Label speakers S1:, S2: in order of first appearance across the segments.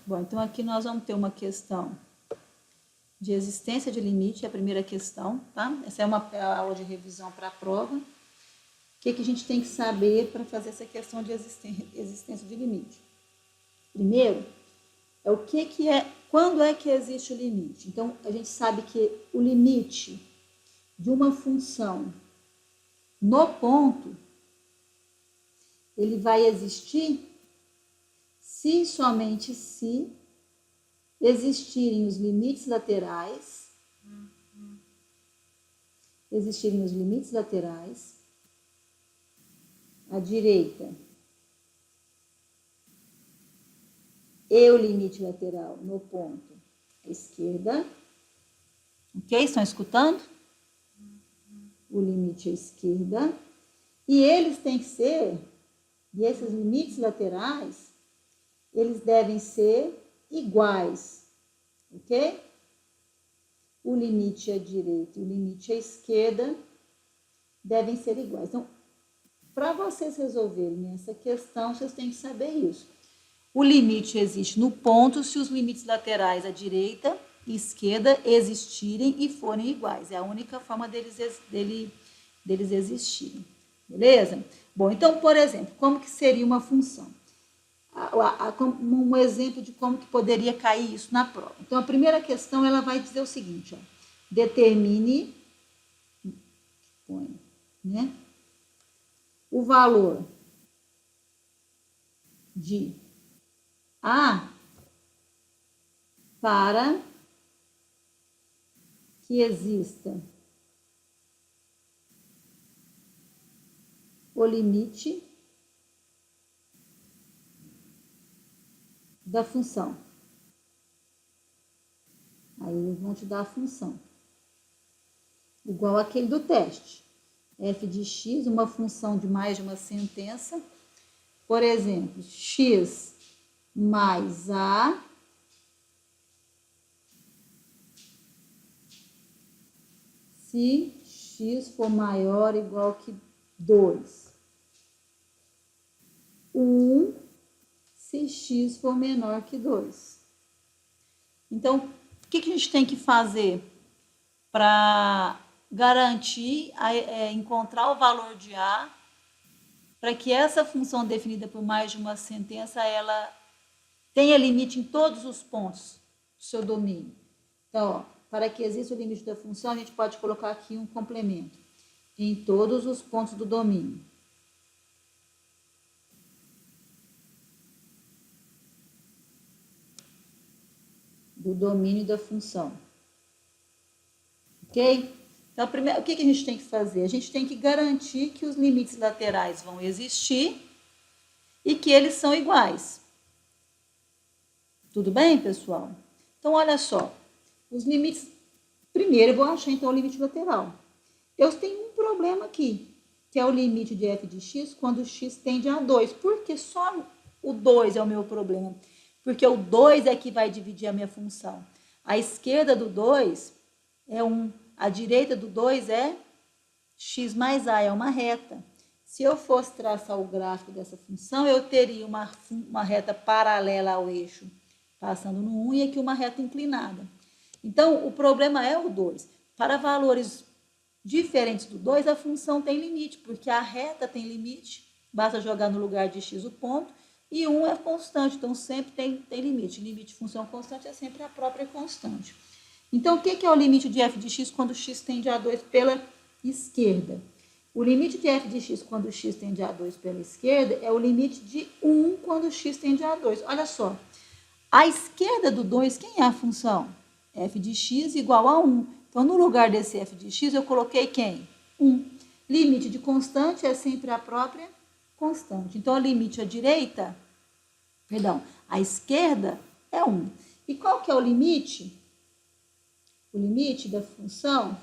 S1: Bom, então aqui nós vamos ter uma questão de existência de limite, é a primeira questão, tá? Essa é uma aula de revisão para a prova. O que a gente tem que saber para fazer essa questão de existência de limite? Primeiro, é o que é, quando é que existe o limite? Então, a gente sabe que o limite de uma função no ponto, ele vai existir se somente se existirem os limites laterais, à direita e o limite lateral no ponto à esquerda. Ok? Estão escutando? O limite à esquerda. E eles têm que ser, e esses limites laterais, eles devem ser iguais. Ok? O limite à direita e o limite à esquerda devem ser iguais. Então, para vocês resolverem essa questão, vocês têm que saber isso. O limite existe no ponto se os limites laterais à direita e esquerda existirem e forem iguais. É a única forma deles existirem. Beleza? Bom, então, por exemplo, como que seria uma função? Um exemplo de como que poderia cair isso na prova. Então, a primeira questão, ela vai dizer o seguinte, ó, determine, né, o valor de A para que exista o limite da função. Aí eles vão te dar a função. Igual aquele do teste. F de x, uma função de mais de uma sentença. Por exemplo, x mais a se x for maior ou igual que 2. 1 se x for menor que 2. Então, o que a gente tem que fazer para garantir, encontrar o valor de A, para que essa função definida por mais de uma sentença, ela tenha limite em todos os pontos do seu domínio. Então, ó, para que exista o limite da função, a gente pode colocar aqui um complemento. Em todos os pontos do domínio. Do domínio da função. Ok? Então, primeiro, o que a gente tem que fazer? A gente tem que garantir que os limites laterais vão existir e que eles são iguais. Tudo bem, pessoal? Então, olha só. Os limites... Primeiro, eu vou achar, então, o limite lateral. Eu tenho um problema aqui, que é o limite de f de x quando x tende a 2. Por que só o 2 é o meu problema? Porque o 2 é que vai dividir a minha função. A esquerda do 2 é 1. A direita do 2 é x mais a, é uma reta. Se eu fosse traçar o gráfico dessa função, eu teria uma reta paralela ao eixo, passando no 1, e aqui uma reta inclinada. Então, o problema é o 2. Para valores diferentes do 2, a função tem limite, porque a reta tem limite, basta jogar no lugar de x o ponto, e 1 é constante, então sempre tem limite. Limite de função constante é sempre a própria constante. Então, o que é o limite de f de x quando x tende a 2 pela esquerda? O limite de f de x quando x tende a 2 pela esquerda é o limite de 1 quando x tende a 2. Olha só, a esquerda do 2, quem é a função? F de x igual a 1. Então, no lugar desse f de x, eu coloquei quem? 1. Limite de constante é sempre a própria constante. Então, o limite à direita, à esquerda é 1. E qual que é o limite? O limite da função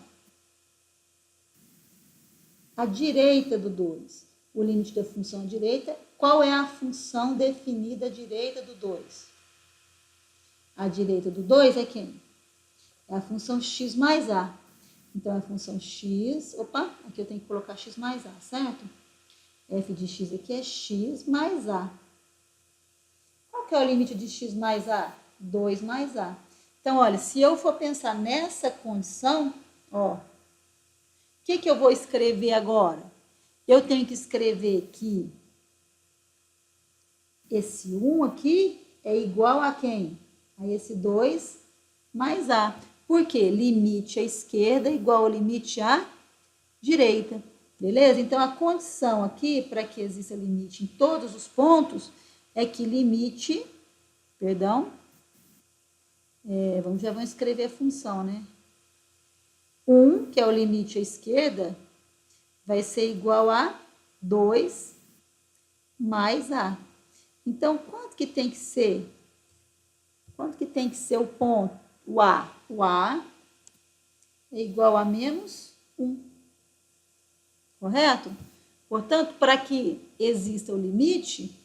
S1: à direita do 2. O limite da função à direita, qual é a função definida à direita do 2? A direita do 2 é quem? É a função x mais a. Então, a função x... Opa, aqui eu tenho que colocar x mais a, certo? F de x aqui é x mais a. Qual Qual que é o limite de x mais a? 2 mais a. Então, olha, se eu for pensar nessa condição, ó, o que eu vou escrever agora? Eu tenho que escrever que esse 1 aqui é igual a quem? A esse 2 mais a. Por quê? Limite à esquerda igual ao limite à direita. Beleza? Então, a condição aqui, para que exista limite em todos os pontos, é que limite, perdão, já vamos escrever a função, né? 1, que é o limite à esquerda, vai ser igual a 2 mais a. Então, quanto que tem que ser? Quanto que tem que ser o ponto? O A. O A é igual a menos 1. Correto? Portanto, para que exista o limite,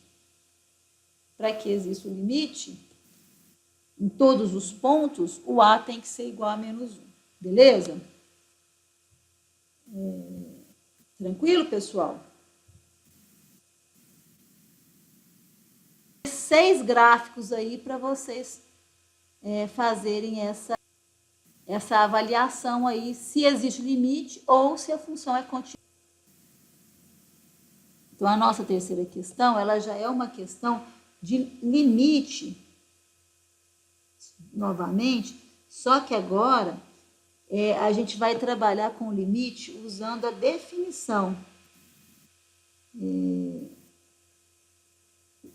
S1: em todos os pontos, o A tem que ser igual a menos 1. Beleza? Tranquilo, pessoal? 6 gráficos aí para vocês fazerem essa avaliação aí, se existe limite ou se a função é contínua. Então, a nossa terceira questão, ela já é uma questão de limite, novamente, só que agora a gente vai trabalhar com o limite usando a definição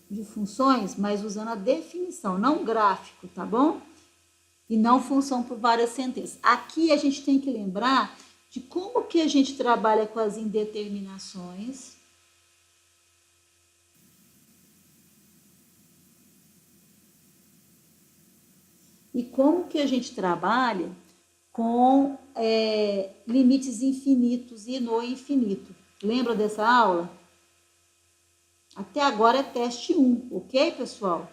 S1: de funções, mas usando a definição, não gráfico, tá bom? E não função por várias sentenças. Aqui a gente tem que lembrar de como que a gente trabalha com as indeterminações. E como que a gente trabalha com limites infinitos e no infinito. Lembra dessa aula? Até agora é teste 1, ok, pessoal?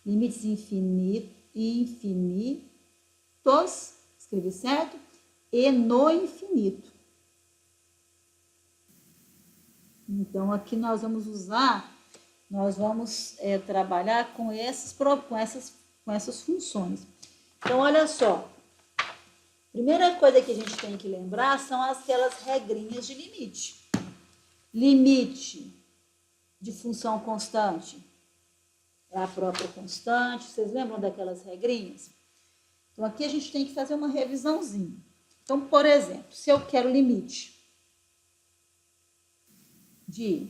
S1: Limites infinitos, escrevi certo? E no infinito. Então, aqui nós vamos trabalhar com essas funções. Então, olha só. Primeira coisa que a gente tem que lembrar são aquelas regrinhas de limite. Limite de função constante é a própria constante. Vocês lembram daquelas regrinhas? Então, aqui a gente tem que fazer uma revisãozinha. Então, por exemplo, se eu quero limite de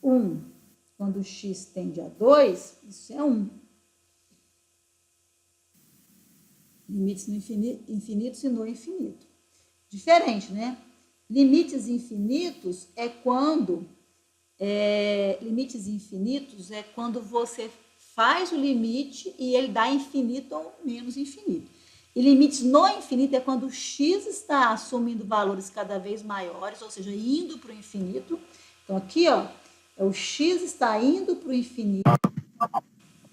S1: 1 quando x tende a 2, isso é 1. Limites no infinitos e no infinito. Diferente, né? Limites infinitos é quando você faz o limite e ele dá infinito ou menos infinito. E limites no infinito é quando o x está assumindo valores cada vez maiores, ou seja, indo para o infinito. Então, aqui, ó, o x está indo para o infinito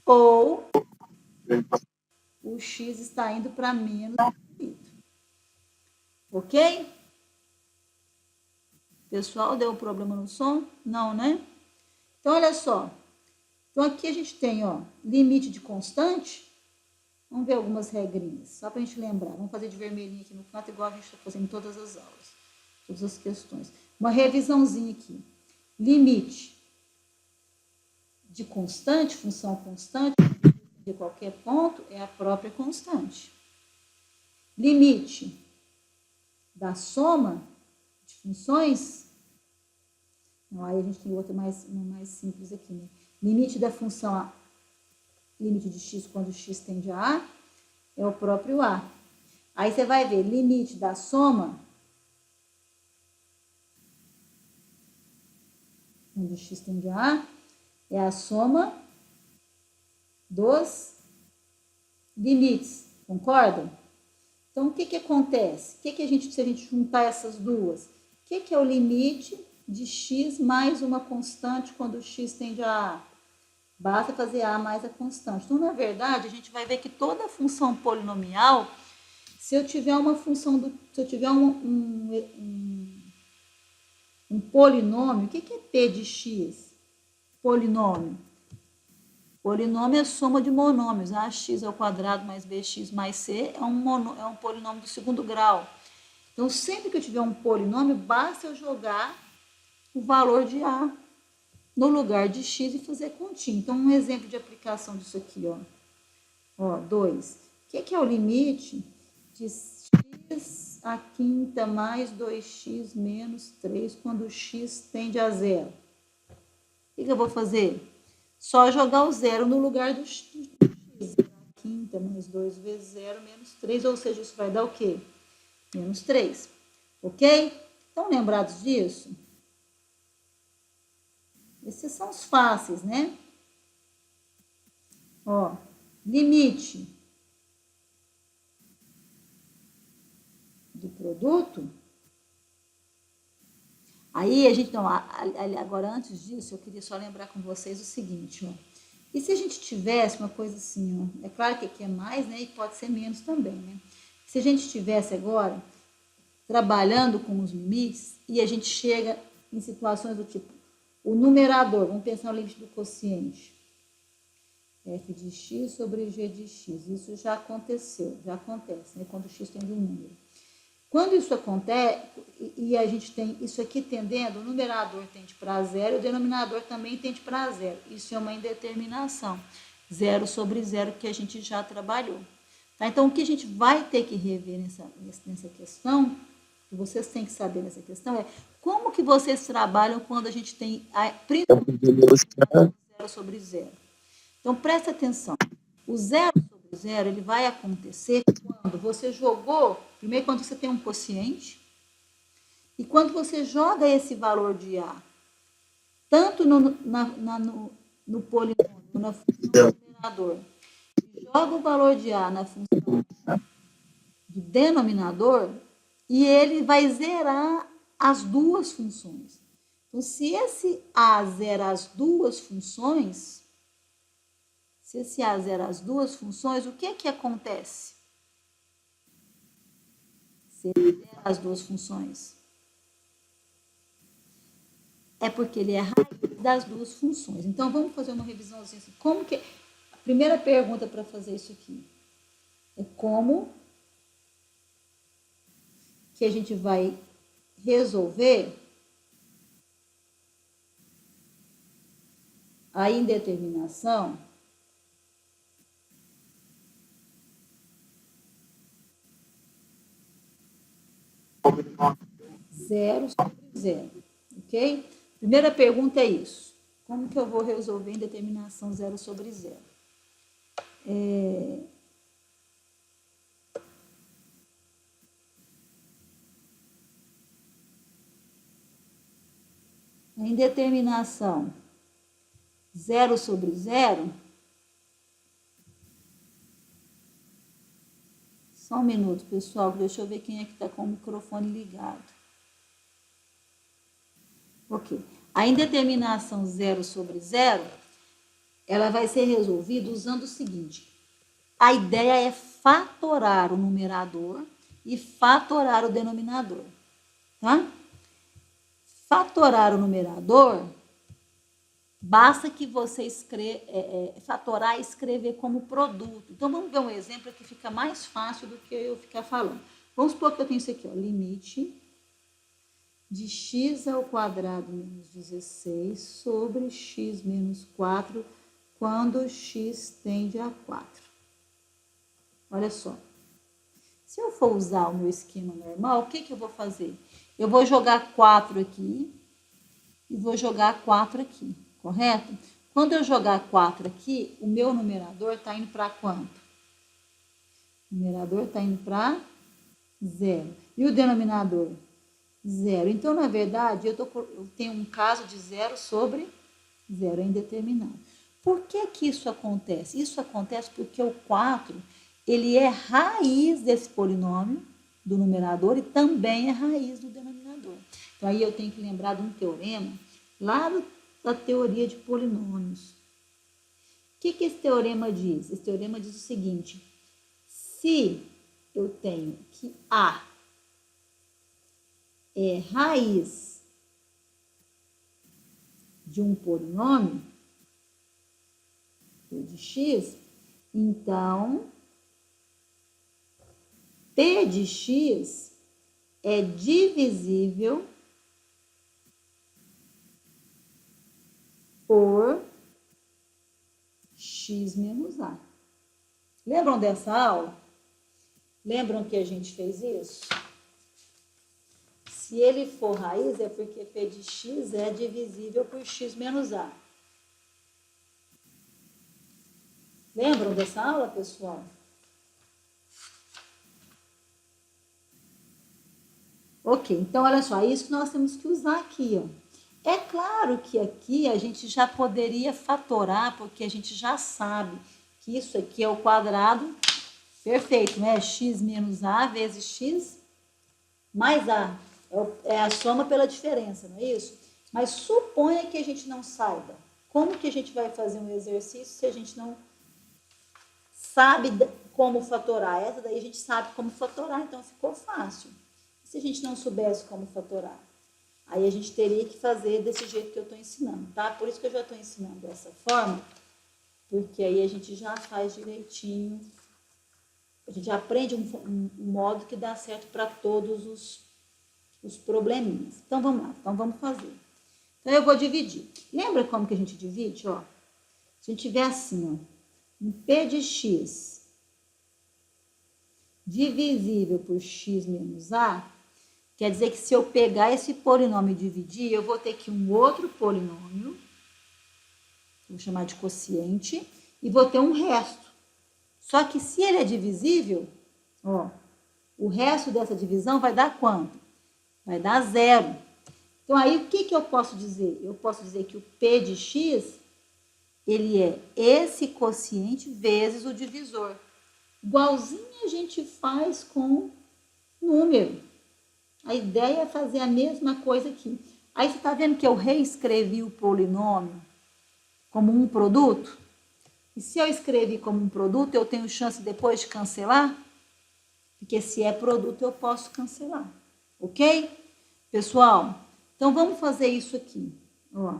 S1: ou o x está indo para menos infinito. Ok? Pessoal, deu problema no som? Não, né? Então, olha só. Então, aqui a gente tem, ó, limite de constante. Vamos ver algumas regrinhas, só para a gente lembrar. Vamos fazer de vermelhinho aqui no canto, igual a gente está fazendo em todas as aulas, todas as questões. Uma revisãozinha aqui. Limite de constante, função constante, de qualquer ponto, é a própria constante. Limite da soma de funções, não, aí a gente tem outra mais simples aqui, né? Limite da função, limite de x quando x tende a A, é o próprio A. Aí você vai ver, limite da soma, quando x tende a A, é a soma dos limites, concordam? Então, o que acontece? Se a gente juntar essas duas, o que é o limite de x mais uma constante quando x tende a A? Basta fazer A mais a constante. Então, na verdade, a gente vai ver que toda função polinomial, se eu tiver uma função, se eu tiver um polinômio, o que é p de x? Polinômio. Polinômio é soma de monômios. Ax ao quadrado mais bx mais c é um polinômio do segundo grau. Então, sempre que eu tiver um polinômio, basta eu jogar o valor de A no lugar de x e fazer continha. Então, um exemplo de aplicação disso aqui, ó 2. O que é o limite de x à quinta mais 2x menos 3 quando x tende a zero? O que eu vou fazer? Só jogar o zero no lugar do x. A quinta mais 2 vezes 0 menos 3, ou seja, isso vai dar o quê? Menos 3. Ok? Estão lembrados disso? Esses são os fáceis, né? Ó, limite do produto. Aí a gente, não, agora antes disso, eu queria só lembrar com vocês o seguinte, ó. E se a gente tivesse uma coisa assim, ó, é claro que aqui é mais, né, e pode ser menos também, né? Se a gente tivesse agora trabalhando com os limites e a gente chega em situações do tipo, o numerador, vamos pensar no limite do quociente, f de x sobre g de x, isso já aconteceu, já acontece, né, quando x tem um número. Quando isso acontece, e a gente tem isso aqui tendendo, o numerador tende para zero, o denominador também tende para zero. Isso é uma indeterminação. Zero sobre zero que a gente já trabalhou. Tá? Então, o que a gente vai ter que rever nessa questão, que vocês têm que saber nessa questão, é como que vocês trabalham quando a gente tem zero sobre zero. Então, presta atenção. O zero sobre zero, ele vai acontecer quando você jogou, primeiro quando você tem um quociente, e quando você joga esse valor de A, tanto no polinômio, na função do numerador, joga o valor de A na função do denominador, e ele vai zerar as duas funções. Então, se esse A zera as duas funções, se esse A zera as duas funções, o que acontece? Se ele zera as duas funções. É porque ele é a raiz das duas funções. Então, vamos fazer uma revisãozinha assim. Como que... A primeira pergunta para fazer isso aqui é como que a gente vai resolver a indeterminação zero sobre zero, ok? Primeira pergunta é isso. Como que eu vou resolver a indeterminação zero sobre zero? A indeterminação zero sobre zero. Só um minuto, pessoal, deixa eu ver quem é que está com o microfone ligado. Ok. A indeterminação zero sobre zero, ela vai ser resolvida usando o seguinte. A ideia é fatorar o numerador e fatorar o denominador. Tá? Fatorar o numerador, basta que você fatorar e escrever como produto. Então, vamos ver um exemplo que fica mais fácil do que eu ficar falando. Vamos supor que eu tenho isso aqui, ó, limite de x ao quadrado menos 16 sobre x menos 4 quando x tende a 4. Olha só. Se eu for usar o meu esquema normal, o que eu vou fazer? Eu vou jogar 4 aqui e vou jogar 4 aqui, correto? Quando eu jogar 4 aqui, o meu numerador está indo para quanto? O numerador está indo para 0. E o denominador? 0. Então, na verdade, eu tenho um caso de 0 sobre 0, é indeterminado. Por que isso acontece? Isso acontece porque o 4, ele é raiz desse polinômio do numerador e também é raiz do denominador. Então, aí eu tenho que lembrar de um teorema lá da teoria de polinômios. O que esse teorema diz? Esse teorema diz o seguinte, se eu tenho que A é raiz de um polinômio, P de x, então P de x é divisível por x menos a. Lembram dessa aula? Lembram que a gente fez isso? Se ele for raiz, é porque P de x é divisível por x menos a. Lembram dessa aula, pessoal? Ok, então olha só, é isso que nós temos que usar aqui, ó. É claro que aqui a gente já poderia fatorar, porque a gente já sabe que isso aqui é o quadrado perfeito, né? X menos a vezes x mais a. É a soma pela diferença, não é isso? Mas suponha que a gente não saiba. Como que a gente vai fazer um exercício se a gente não sabe como fatorar? Essa daí a gente sabe como fatorar, então ficou fácil. Se a gente não soubesse como fatorar? Aí a gente teria que fazer desse jeito que eu estou ensinando, tá? Por isso que eu já estou ensinando dessa forma, porque aí a gente já faz direitinho, a gente aprende um modo que dá certo para todos os probleminhas. Então vamos lá, então vamos fazer. Então eu vou dividir. Lembra como que a gente divide? Ó, se a gente tiver assim, ó, um P de x divisível por x menos a, quer dizer que se eu pegar esse polinômio e dividir, eu vou ter aqui um outro polinômio, vou chamar de quociente, e vou ter um resto. Só que se ele é divisível, ó, o resto dessa divisão vai dar quanto? Vai dar zero. Então, aí, o que eu posso dizer? Eu posso dizer que o P de x, ele é esse quociente vezes o divisor. Igualzinho a gente faz com número. A ideia é fazer a mesma coisa aqui. Aí você está vendo que eu reescrevi o polinômio como um produto? E se eu escrevi como um produto, eu tenho chance depois de cancelar? Porque se é produto, eu posso cancelar. Ok? Pessoal, então vamos fazer isso aqui. Ó,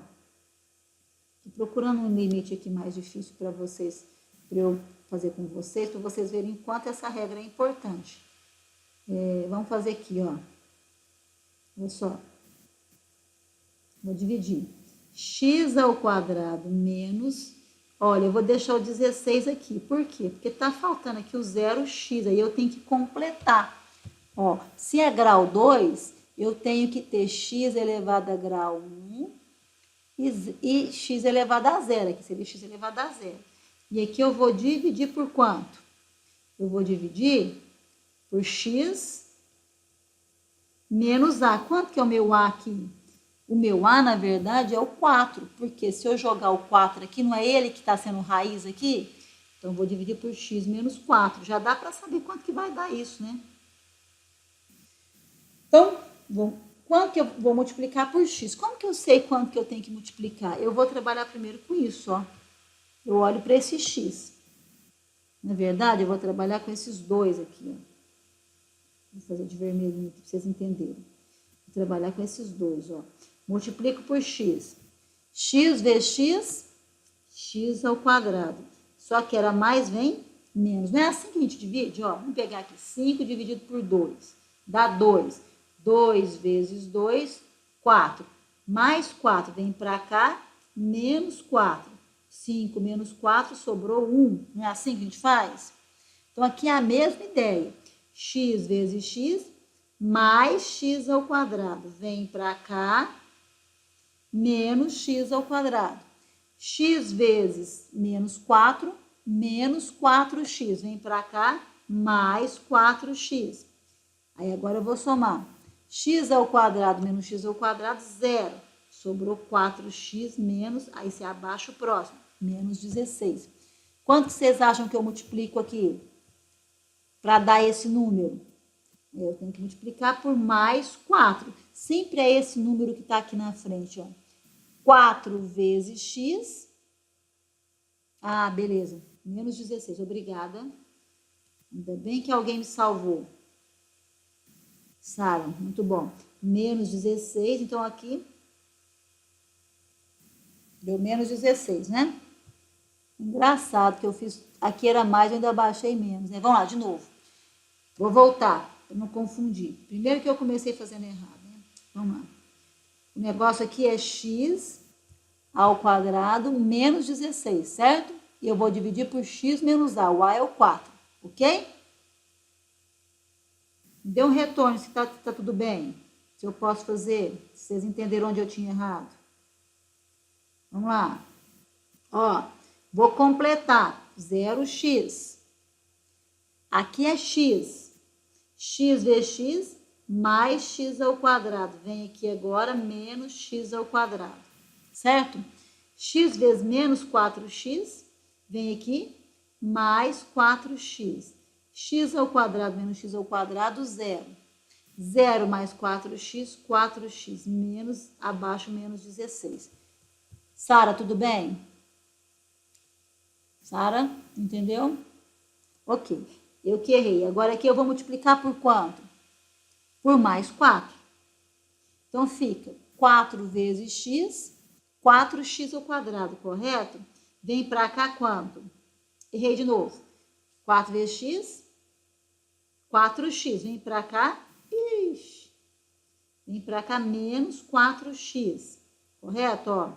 S1: tô procurando um limite aqui mais difícil para vocês, para eu fazer com vocês, para vocês verem quanto essa regra é importante. Vamos fazer aqui, ó. Olha só. Vou dividir. X ao quadrado menos... Olha, eu vou deixar o 16 aqui. Por quê? Porque tá faltando aqui o 0x. Aí eu tenho que completar. Ó, se é grau 2, eu tenho que ter x elevado a grau 1 e x elevado a zero. Aqui seria x elevado a zero. E aqui eu vou dividir por quanto? Eu vou dividir por x menos a. Quanto que é o meu a aqui? O meu a, na verdade, é o 4, porque se eu jogar o 4 aqui, não é ele que está sendo raiz aqui? Então, eu vou dividir por x menos 4. Já dá para saber quanto que vai dar isso, né? Então, quanto que eu vou multiplicar por x? Como que eu sei quanto que eu tenho que multiplicar? Eu vou trabalhar primeiro com isso, ó. Eu olho para esse x. Na verdade, eu vou trabalhar com esses dois aqui, ó. Vou fazer de vermelhinho aqui para vocês entenderem. Vou trabalhar com esses dois, ó. Multiplico por x. X vezes x, x ao quadrado. Só que era mais, vem menos. Não é assim que a gente divide? Ó, vamos pegar aqui 5 dividido por 2. Dá 2. 2 vezes 2, 4. Mais 4 vem para cá, menos 4. 5 menos 4, sobrou 1. Não é assim que a gente faz? Então, aqui é a mesma ideia. X vezes x, mais x ao quadrado. Vem para cá, menos x ao quadrado. X vezes menos 4, menos 4x. Vem para cá, mais 4x. Aí agora eu vou somar. X ao quadrado menos x ao quadrado, zero. Sobrou 4x menos, aí você abaixa o próximo, menos 16. Quanto que vocês acham que eu multiplico aqui? Para dar esse número? Eu tenho que multiplicar por mais 4. Sempre é esse número que está aqui na frente, ó. 4 vezes x. Ah, beleza. Menos 16. Obrigada. Ainda bem que alguém me salvou. Sara, muito bom. Menos 16. Então, aqui deu menos 16, né? Engraçado que eu fiz, aqui era mais, eu ainda baixei menos, né? Vamos lá, de novo. Vou voltar, para não confundir. Primeiro que eu comecei fazendo errado, né? Vamos lá. O negócio aqui é x ao quadrado menos 16, certo? E eu vou dividir por x menos a. O a é o 4, ok? Me dê um retorno se tá tudo bem. Se eu posso fazer, se vocês entenderam onde eu tinha errado. Vamos lá. Ó, vou completar 0x. Aqui é x. X vezes x mais x ao quadrado. Vem aqui agora menos x ao quadrado. Certo? X vezes menos 4x. Vem aqui mais 4x. X ao quadrado menos x ao quadrado, 0. 0 mais 4x, 4x menos, abaixo, menos 16. Sara, tudo bem? Sara, entendeu? Ok, eu que errei. Agora aqui eu vou multiplicar por quanto? Por mais 4. Então fica 4 vezes x, 4x ao quadrado, correto? Vem para cá quanto? Errei de novo. 4 vezes x, 4x. Vem para cá, ixi. Vem para cá menos 4x, correto? Ó.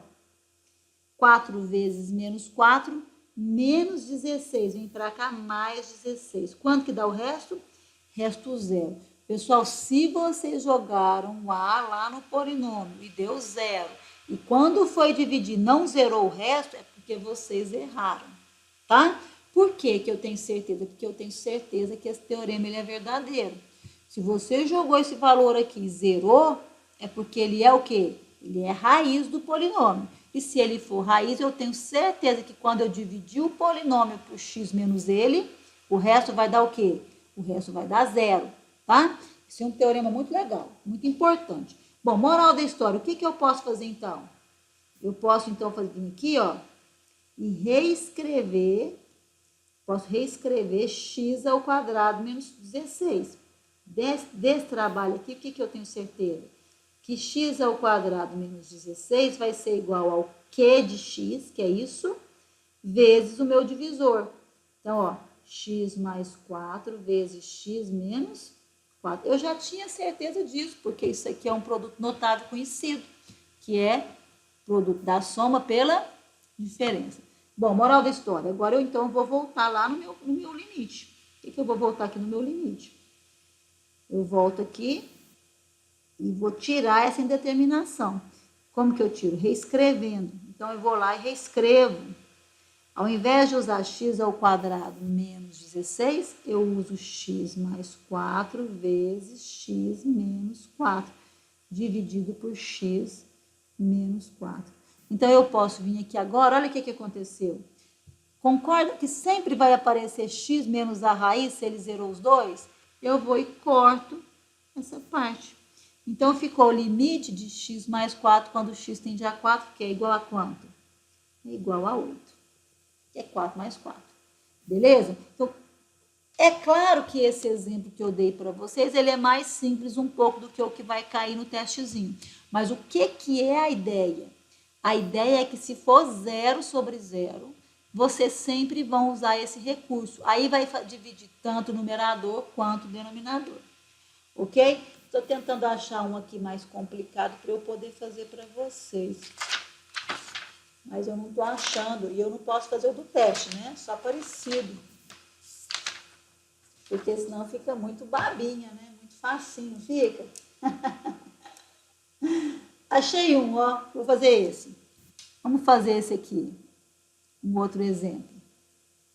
S1: 4 vezes menos 4, menos 16. Vem para cá, mais 16. Quanto que dá o resto? Resto 0. Pessoal, se vocês jogaram o A lá no polinômio e deu 0, e quando foi dividir não zerou o resto, é porque vocês erraram, tá? Por que que eu tenho certeza? Porque eu tenho certeza que esse teorema ele é verdadeiro. Se você jogou esse valor aqui e zerou, é porque ele é o quê? Ele é raiz do polinômio. E se ele for raiz, eu tenho certeza que quando eu dividir o polinômio por x menos ele, o resto vai dar o quê? O resto vai dar 0, tá? Esse é um teorema muito legal, muito importante. Bom, moral da história, o que que eu posso fazer então? Eu posso então fazer aqui, ó, e posso reescrever x ao quadrado menos 16. Desse trabalho aqui, o que que eu tenho certeza? Que x ao quadrado menos 16 vai ser igual ao Q de x, que é isso, vezes o meu divisor. Então, ó, x mais 4 vezes x menos 4. Eu já tinha certeza disso, porque isso aqui é um produto notável conhecido, que é produto da soma pela diferença. Bom, moral da história. Agora eu então vou voltar lá no meu limite. O que eu vou voltar aqui no meu limite? Eu volto aqui e vou tirar essa indeterminação. Como que eu tiro? Reescrevendo. Então, eu vou lá e reescrevo. Ao invés de usar x ao quadrado menos 16, eu uso x mais 4 vezes x menos 4, dividido por x menos 4. Então, eu posso vir aqui agora, olha o que aconteceu. Concorda que sempre vai aparecer x menos a raiz se ele zerou os dois? Eu vou e corto essa parte. Então, ficou o limite de x mais 4 quando x tende a 4, que é igual a quanto? É igual a 8, que é 4 mais 4. Beleza? Então, é claro que esse exemplo que eu dei para vocês, ele é mais simples um pouco do que o que vai cair no testezinho. Mas o que é a ideia? A ideia é que se for 0 sobre 0, vocês sempre vão usar esse recurso. Aí vai dividir tanto o numerador quanto o denominador. Ok? Estou tentando achar um aqui mais complicado para eu poder fazer para vocês. Mas eu não estou achando. E eu não posso fazer o do teste, né? Só parecido. Porque senão fica muito babinha, né? Muito facinho, fica? Achei um, ó. Vou fazer esse. Vamos fazer esse aqui. Um outro exemplo.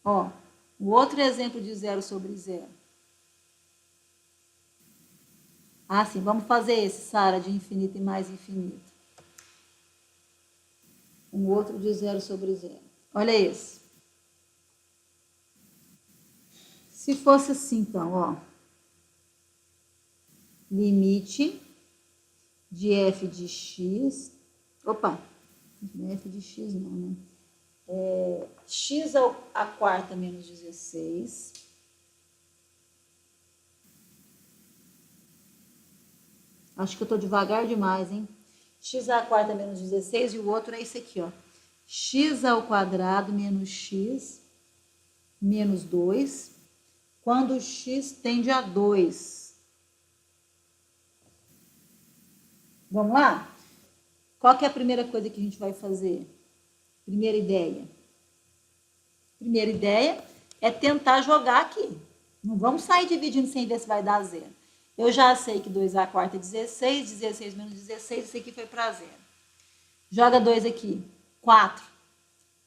S1: Ó, um outro exemplo de 0 sobre 0. Ah, sim, vamos fazer esse, Sara, de infinito e mais infinito. Um outro de 0 sobre 0. Olha esse. Se fosse assim, então, ó. Limite de f de x. Opa, não é f de x não, né? X à quarta menos 16. Acho que eu estou devagar demais, hein? X à quarta menos 16 e o outro é esse aqui, ó. x ao quadrado menos x menos 2, quando x tende a 2. Vamos lá? Qual que é a primeira coisa que a gente vai fazer? Primeira ideia. Primeira ideia é tentar jogar aqui. Não vamos sair dividindo sem ver se vai dar zero. Eu já sei que 2a² é 16, 16 menos 16, isso aqui foi para zero. Joga 2 aqui, 4.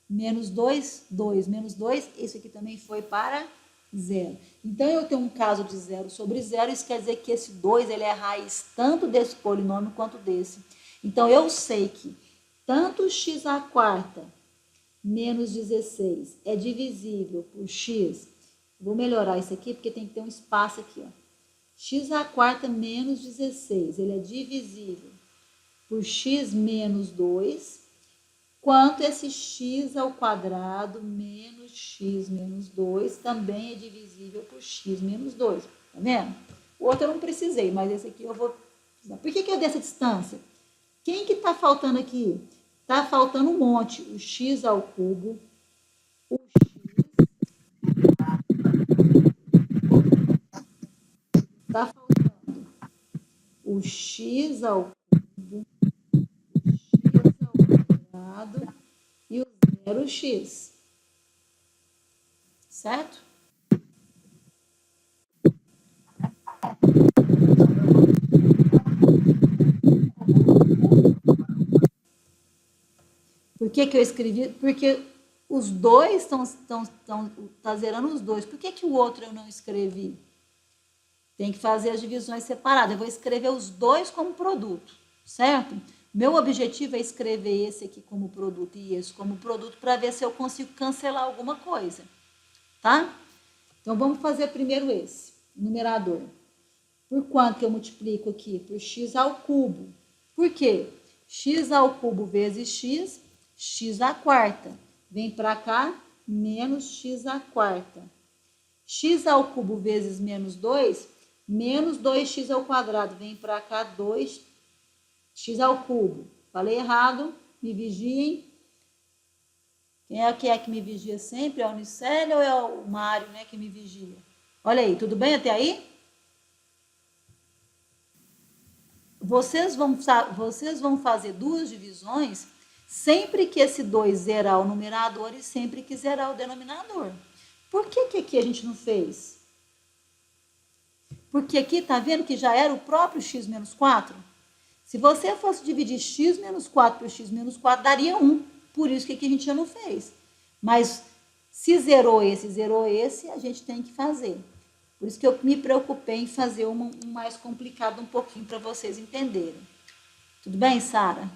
S1: Menos 2, 2. Menos 2, isso aqui também foi para zero. Então, eu tenho um caso de zero sobre zero, isso quer dizer que esse 2 ele é raiz tanto desse polinômio quanto desse. Então, eu sei que tanto x² menos 16 é divisível por x. Vou melhorar isso aqui, porque tem que ter um espaço aqui, ó. x² menos 16, ele é divisível por x menos 2, quanto esse x ao quadrado menos x menos 2 também é divisível por x menos 2. Tá vendo? O outro eu não precisei, mas esse aqui eu vou precisar. Por que eu dei essa distância? Quem que tá faltando aqui? Tá faltando um monte. O x ao cubo, o x. Tá faltando o x ao cubo, o x ao quadrado e o 0x. Certo? Por que eu escrevi? Porque os dois tá zerando os dois. Por que o outro eu não escrevi? Tem que fazer as divisões separadas. Eu vou escrever os dois como produto, certo? Meu objetivo é escrever esse aqui como produto e esse como produto para ver se eu consigo cancelar alguma coisa, tá? Então, vamos fazer primeiro esse, numerador. Por quanto que eu multiplico aqui? Por x ao cubo. Por quê? X ao cubo vezes x, x². Vem para cá, menos x². X ao cubo vezes menos 2, menos 2x ao quadrado. Vem para cá, 2x ao cubo. Falei errado, me vigiem. Quem é que me vigia sempre? É a Unicélia ou é o Mário, né, que me vigia? Olha aí, tudo bem até aí? Vocês vão fazer duas divisões sempre que esse 2 zerar o numerador e sempre que zerar o denominador. Por que aqui a gente não fez? Porque aqui, tá vendo que já era o próprio x menos 4? Se você fosse dividir x menos 4 por x menos 4, daria 1. Por isso que aqui a gente já não fez. Mas se zerou esse, a gente tem que fazer. Por isso que eu me preocupei em fazer um mais complicado um pouquinho para vocês entenderem. Tudo bem, Sara?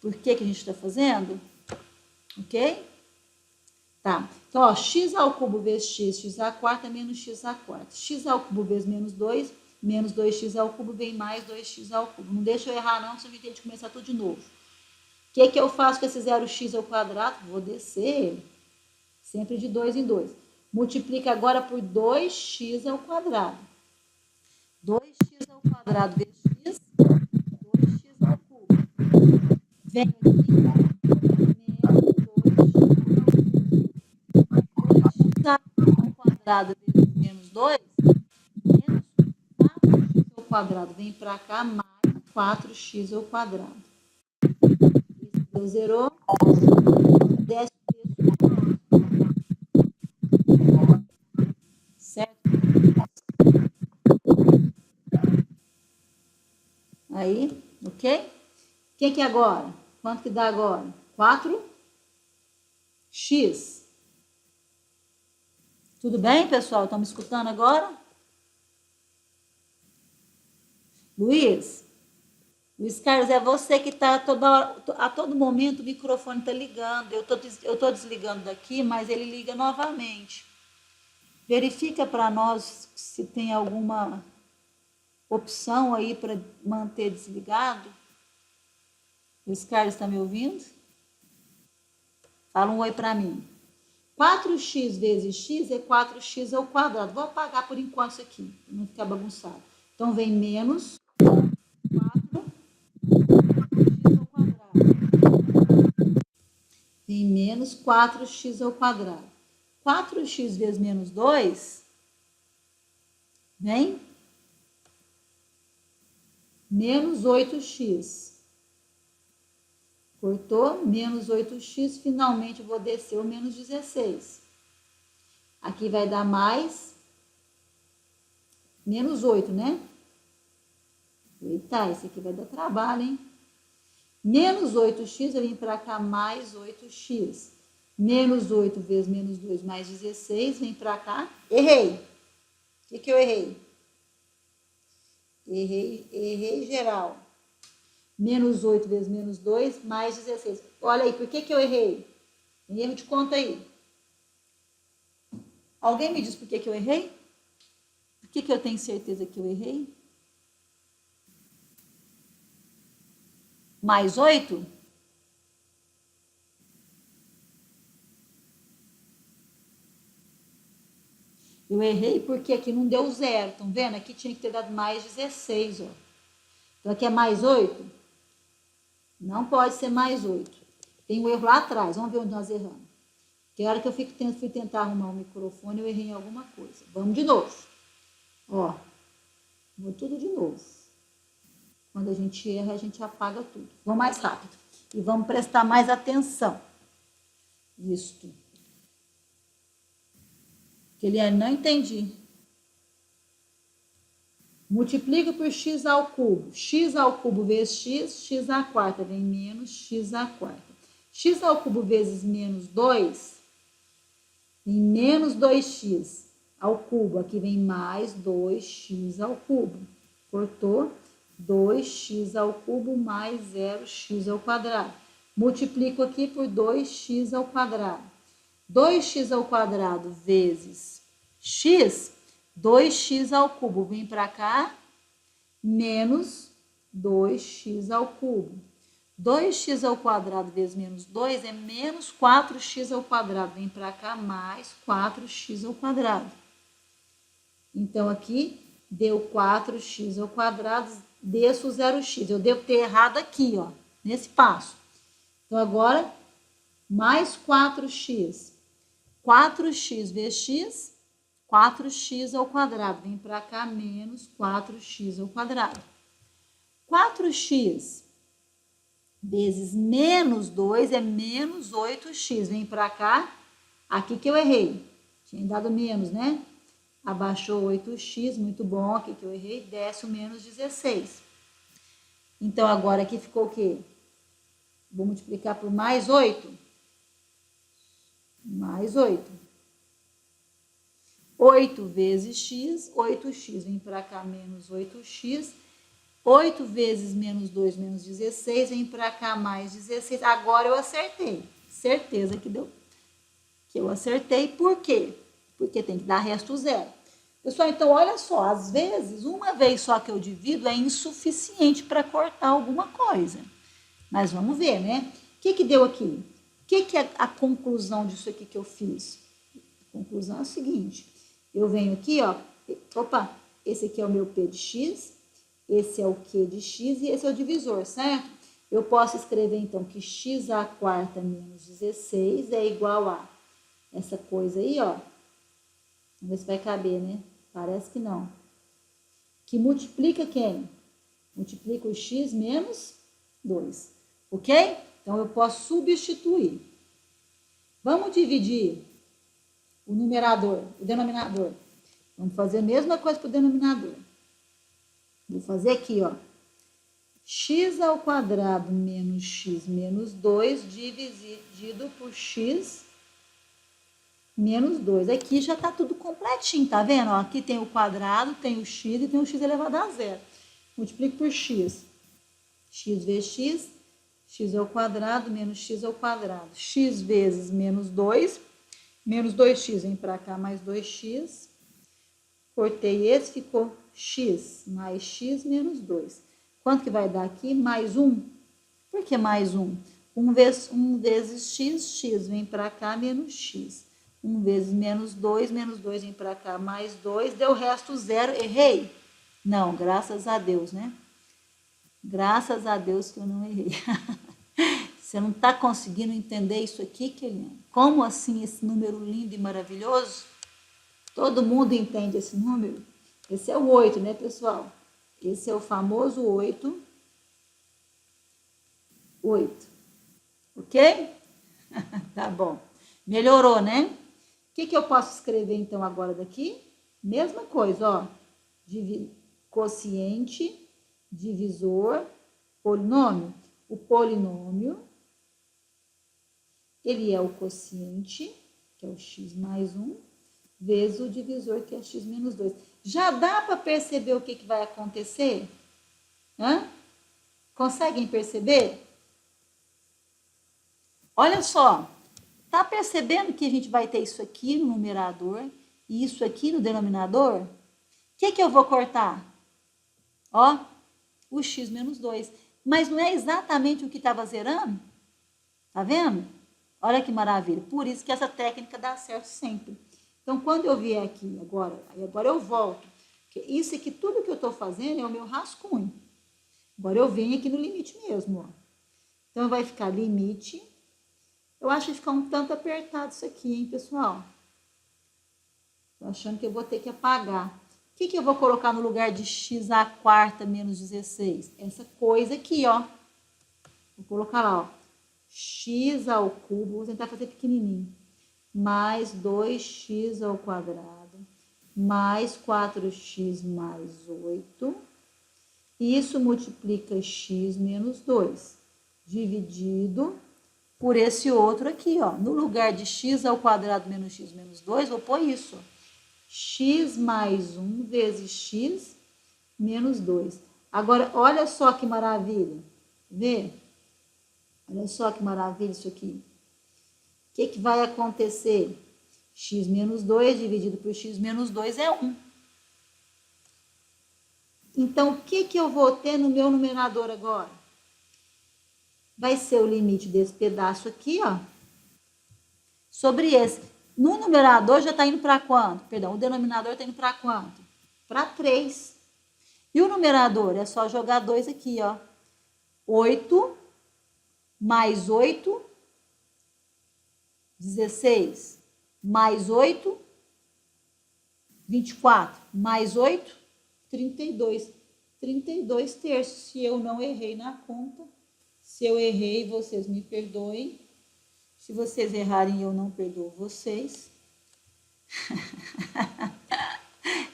S1: Por que a gente está fazendo? Ok? Tá. Então, ó, x ao cubo vezes x, x² é menos x². X ao cubo vezes menos 2, menos 2x ao cubo vem mais 2x ao cubo. Não deixa eu errar não, senão a gente tem que começar tudo de novo. O que eu faço com esse 0x ao quadrado? Vou descer ele. Sempre de 2 em 2. Multiplica agora por 2x ao quadrado. 2x ao quadrado vezes x, 2x ao cubo. Vem aqui, menos 2x ao quadrado vezes menos 2, menos 4x ao quadrado. Vem para cá, mais 4x ao quadrado. Isso zerou. Desce certo? Aí, ok? O que é agora? Quanto que dá agora? 4x. Tudo bem, pessoal? Estão me escutando agora? Luiz Carlos, é você que está a todo momento o microfone está ligando. Eu tô desligando daqui, mas ele liga novamente. Verifica para nós se tem alguma opção aí para manter desligado. Luiz Carlos, está me ouvindo? Fala um oi para mim. 4x vezes x é 4x ao quadrado. Vou apagar por enquanto isso aqui, para não ficar bagunçado. Então, vem menos 4x ao quadrado. Vem menos 4x ao quadrado. 4x vezes menos 2 vem menos 8x. Cortou, menos 8x, finalmente eu vou descer o menos 16. Aqui vai dar mais menos 8, né? Eita, esse aqui vai dar trabalho, hein? Menos 8x, eu vim para cá, mais 8x. Menos 8 vezes menos 2 mais 16, vem para cá. Errei. O que eu errei? Errei geral. Menos 8 vezes menos 2 mais 16. Olha aí, por que eu errei? Tem erro de conta aí. Alguém me diz por que eu errei? Por que eu tenho certeza que eu errei? Mais 8? Eu errei porque aqui não deu zero. Estão vendo? Aqui tinha que ter dado mais 16, ó. Então aqui é mais 8? Não pode ser mais 8. Tem um erro lá atrás. Vamos ver onde nós erramos. Que a hora que eu fui tentar arrumar o microfone, eu errei em alguma coisa. Vamos de novo. Ó. Vou tudo de novo. Quando a gente erra, a gente apaga tudo. Vamos mais rápido. E vamos prestar mais atenção. Isto. Que ele não entendi. Multiplica por x ao cubo. X ao cubo vezes x, x à quarta vem menos x à quarta. X ao cubo vezes menos 2, vem menos 2x ao cubo. Aqui vem mais 2x ao cubo. Cortou? 2x ao cubo mais 0x ao quadrado. Multiplico aqui por 2x ao quadrado. 2x ao quadrado vezes x, 2x ao cubo. Vem para cá, menos 2x ao cubo. 2x ao quadrado vezes menos 2 é menos 4x ao quadrado. Vem para cá, mais 4x ao quadrado. Então, aqui deu 4x ao quadrado, desço o 0x. Eu devo ter errado aqui, ó, nesse passo. Então, agora, mais 4x. 4x vezes x, 4x ao quadrado. Vem para cá, menos 4x ao quadrado. 4x vezes menos 2 é menos 8x. Vem para cá, aqui que eu errei. Tinha dado menos, né? Abaixou 8x, muito bom. Aqui que eu errei, desce o menos 16. Então, agora aqui ficou o quê? Vou multiplicar por mais 8. Mais 8. 8 vezes x, 8x. Vem para cá, menos 8x. 8 vezes menos 2, menos 16. Vem para cá, mais 16. Agora eu acertei. Certeza que deu. Que eu acertei. Por quê? Porque tem que dar resto zero. Pessoal, então, olha só. Às vezes, uma vez só que eu divido é insuficiente para cortar alguma coisa. Mas vamos ver, né? O que deu aqui? O que é a conclusão disso aqui que eu fiz? A conclusão é o seguinte. Eu venho aqui, ó. Opa, esse aqui é o meu P de x. Esse é o Q de x e esse é o divisor, certo? Eu posso escrever, então, que x à quarta menos 16 é igual a essa coisa aí, ó. Vamos ver se vai caber, né? Parece que não. Que multiplica quem? Multiplica o x menos 2. Ok? Então, eu posso substituir. Vamos dividir o numerador, o denominador. Vamos fazer a mesma coisa para o denominador. Vou fazer aqui, ó. X ao quadrado menos x menos 2 dividido por x menos 2. Aqui já está tudo completinho, tá vendo? Ó, aqui tem o quadrado, tem o x e tem o x elevado a zero. Multiplico por x. X vezes x, x ao quadrado menos x ao quadrado. X vezes menos 2, menos 2x, vem para cá, mais 2x. Cortei esse, ficou x mais x menos 2. Quanto que vai dar aqui? Mais 1. Por que mais 1? 1 vezes x, x vem para cá, menos x. 1 vezes menos 2 vem para cá, mais 2. Deu o resto zero. Errei? Não, graças a Deus, né? Graças a Deus que eu não errei. Você não está conseguindo entender isso aqui, Keliane? Como assim esse número lindo e maravilhoso? Todo mundo entende esse número? Esse é o 8, né, pessoal? Esse é o famoso 8. 8. Ok? Tá bom. Melhorou, né? O que eu posso escrever, então, agora daqui? Mesma coisa, ó. Quociente, divisor, polinômio. O polinômio, ele é o quociente, que é o x mais 1, vezes o divisor, que é x menos 2. Já dá para perceber o que vai acontecer? Hã? Conseguem perceber? Olha só, tá percebendo que a gente vai ter isso aqui no numerador e isso aqui no denominador? O que eu vou cortar? Ó, o x menos 2. Mas não é exatamente o que estava zerando? Tá vendo? Olha que maravilha. Por isso que essa técnica dá certo sempre. Então, quando eu vier aqui agora, aí agora eu volto. Isso aqui, tudo que eu estou fazendo é o meu rascunho. Agora eu venho aqui no limite mesmo, ó. Então, vai ficar limite. Eu acho que fica um tanto apertado isso aqui, hein, pessoal? Tô achando que eu vou ter que apagar. O que eu vou colocar no lugar de x à quarta menos 16? Essa coisa aqui, ó. Vou colocar lá, ó. X ao cubo, vou tentar fazer pequenininho. Mais 2x ao quadrado, mais 4x mais 8. Isso multiplica x menos 2, dividido por esse outro aqui, ó. No lugar de x ao quadrado menos x menos 2, vou pôr isso, ó. X mais 1 vezes x menos 2. Agora, olha só que maravilha. Vê? Olha só que maravilha isso aqui. O que vai acontecer? X menos 2 dividido por x menos 2 é 1. Então, o que eu vou ter no meu numerador agora? Vai ser o limite desse pedaço aqui, ó, sobre esse. No numerador já está indo para quanto? Perdão, o denominador está indo para quanto? Para 3. E o numerador é só jogar 2 aqui, ó. 8 mais 8, 16. Mais 8, 24. Mais 8, 32. 32 terços, se eu não errei na conta. Se eu errei, vocês me perdoem. Se vocês errarem, eu não perdoo vocês.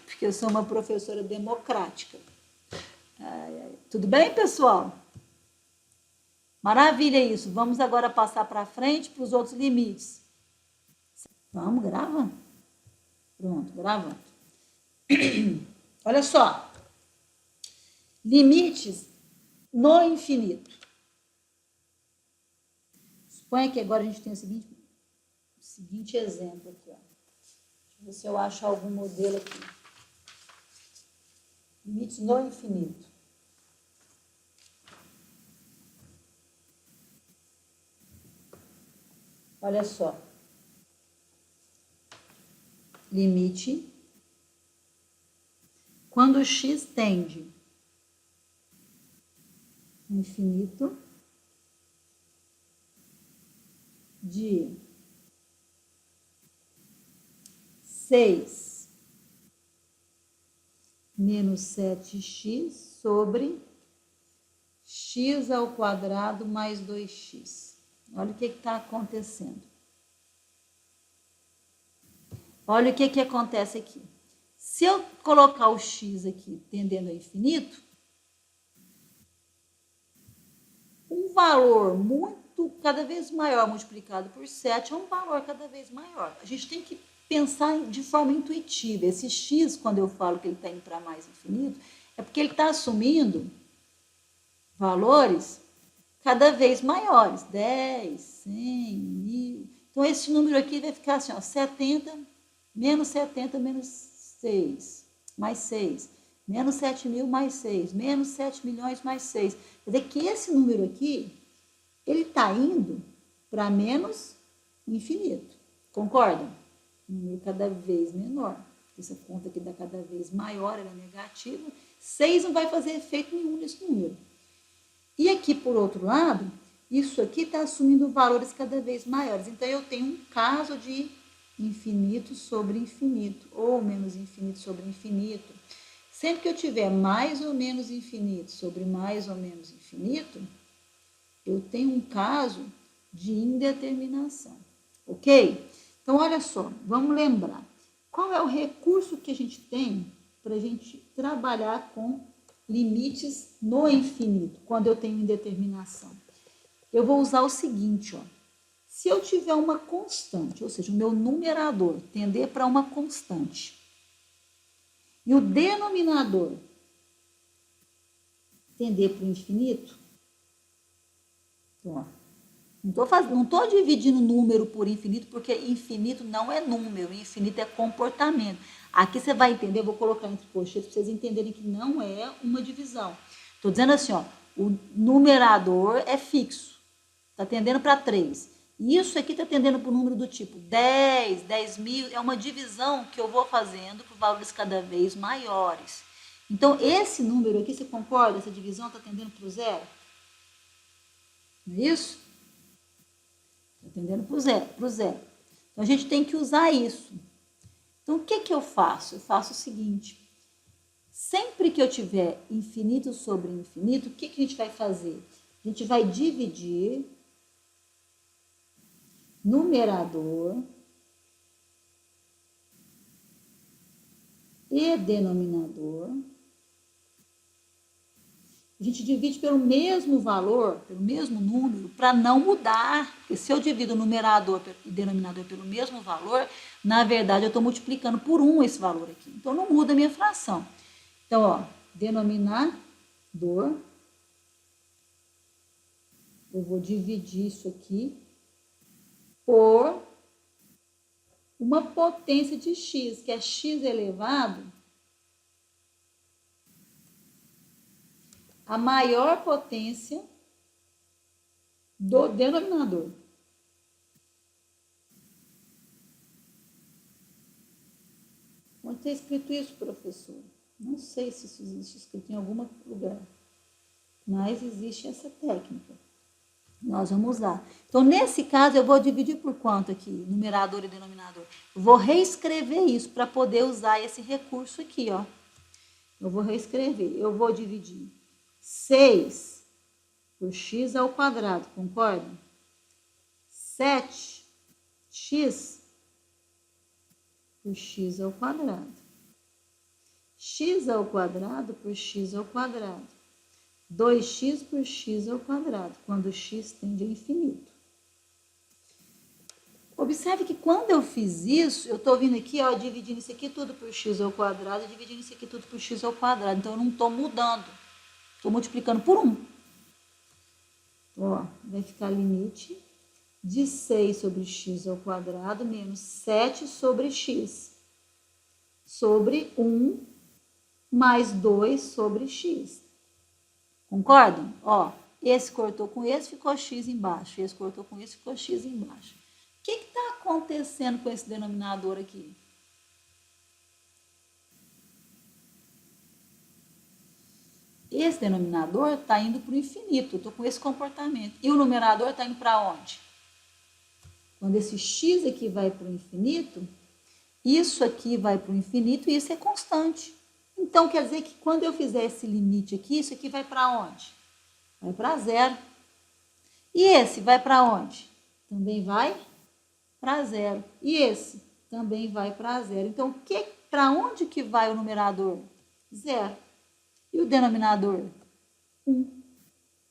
S1: Porque eu sou uma professora democrática. Tudo bem, pessoal? Maravilha isso. Vamos agora passar para frente para os outros limites. Vamos, gravando. Pronto, gravando. Olha só. Limites no infinito. Suponha que agora a gente tem o seguinte exemplo aqui, ó. Deixa eu ver se eu acho algum modelo aqui. Limites no infinito. Olha só. Limite quando o x tende ao infinito de 6 menos 7x sobre x ao quadrado mais 2x. Olha o que está acontecendo. Olha o que acontece aqui. Se eu colocar o x aqui tendendo ao infinito, um valor cada vez maior multiplicado por 7 é um valor cada vez maior. A gente tem que pensar de forma intuitiva. Esse x, quando eu falo que ele está indo para mais infinito, é porque ele está assumindo valores cada vez maiores. 10, 100, 1000. Então, esse número aqui vai ficar assim, ó, 70, menos 70, menos 6, mais 6. Menos 7 mil mais 6. Menos 7 milhões mais 6. Quer dizer que esse número aqui, ele está indo para menos infinito. Concordam? Um número cada vez menor. Essa conta aqui dá cada vez maior, ela é negativa. 6 não vai fazer efeito nenhum nesse número. E aqui, por outro lado, Isso aqui está assumindo valores cada vez maiores. Então, eu tenho um caso de infinito sobre infinito, ou menos infinito sobre infinito. Sempre que eu tiver mais ou menos infinito sobre mais ou menos infinito, eu tenho um caso de indeterminação, ok? Então, olha só, vamos lembrar. Qual é o recurso que a gente tem para a gente trabalhar com limites no infinito, quando eu tenho indeterminação? Eu vou usar o seguinte, ó. Se eu tiver uma constante, ou seja, o meu numerador tender para uma constante, e o denominador tender para o infinito, ó, não estou dividindo número por infinito, porque infinito não é número, infinito é comportamento. Aqui você vai entender, eu vou colocar entre colchetes para vocês entenderem que não é uma divisão. Estou dizendo assim, ó, o numerador é fixo, está tendendo para 3. E isso aqui está tendendo para o número do tipo 10, 10.000, é uma divisão que eu vou fazendo por valores cada vez maiores. Então, esse número aqui, você concorda? Essa divisão está tendendo para o zero? Não é isso? Está tendendo para o zero. Então, a gente tem que usar isso. Então, o que eu faço? Eu faço o seguinte. Sempre que eu tiver infinito sobre infinito, o que a gente vai fazer? A gente vai dividir numerador e denominador. A gente divide pelo mesmo valor, pelo mesmo número, para não mudar. Porque se eu divido o numerador e denominador pelo mesmo valor, na verdade eu estou multiplicando por 1 esse valor aqui. Então não muda a minha fração. Então, ó, denominador, eu vou dividir isso aqui por uma potência de x, que é x elevado a maior potência do denominador. Onde está escrito isso, professor? Não sei se isso existe escrito em algum lugar, mas existe essa técnica. Nós vamos usar. Então, nesse caso, eu vou dividir por quanto aqui? Numerador e denominador. Eu vou reescrever isso para poder usar esse recurso aqui, ó. Eu vou reescrever. Eu vou dividir 6 por x ao quadrado, concorda? 7x por x ao quadrado. X ao quadrado por x ao quadrado. 2x por x ao quadrado, quando x tende a infinito. Observe que quando eu fiz isso, eu estou vindo aqui, ó, dividindo isso aqui tudo por x ao quadrado, dividindo isso aqui tudo por x ao quadrado. Então, eu não estou mudando. Estou multiplicando por 1. Ó, vai ficar limite de 6 sobre x ao quadrado menos 7 sobre x. Sobre 1 mais 2 sobre x. Concordam? Ó, esse cortou com esse, ficou x embaixo. Esse cortou com esse, ficou x embaixo. O que está acontecendo com esse denominador aqui? Esse denominador está indo para o infinito. Eu estou com esse comportamento. E o numerador está indo para onde? Quando esse x aqui vai para o infinito, isso aqui vai para o infinito e isso é constante. Então, quer dizer que quando eu fizer esse limite aqui, isso aqui vai para onde? Vai para zero. E esse vai para onde? Também vai para zero. E esse também vai para zero. Então, para onde que vai o numerador? Zero. E o denominador? 1.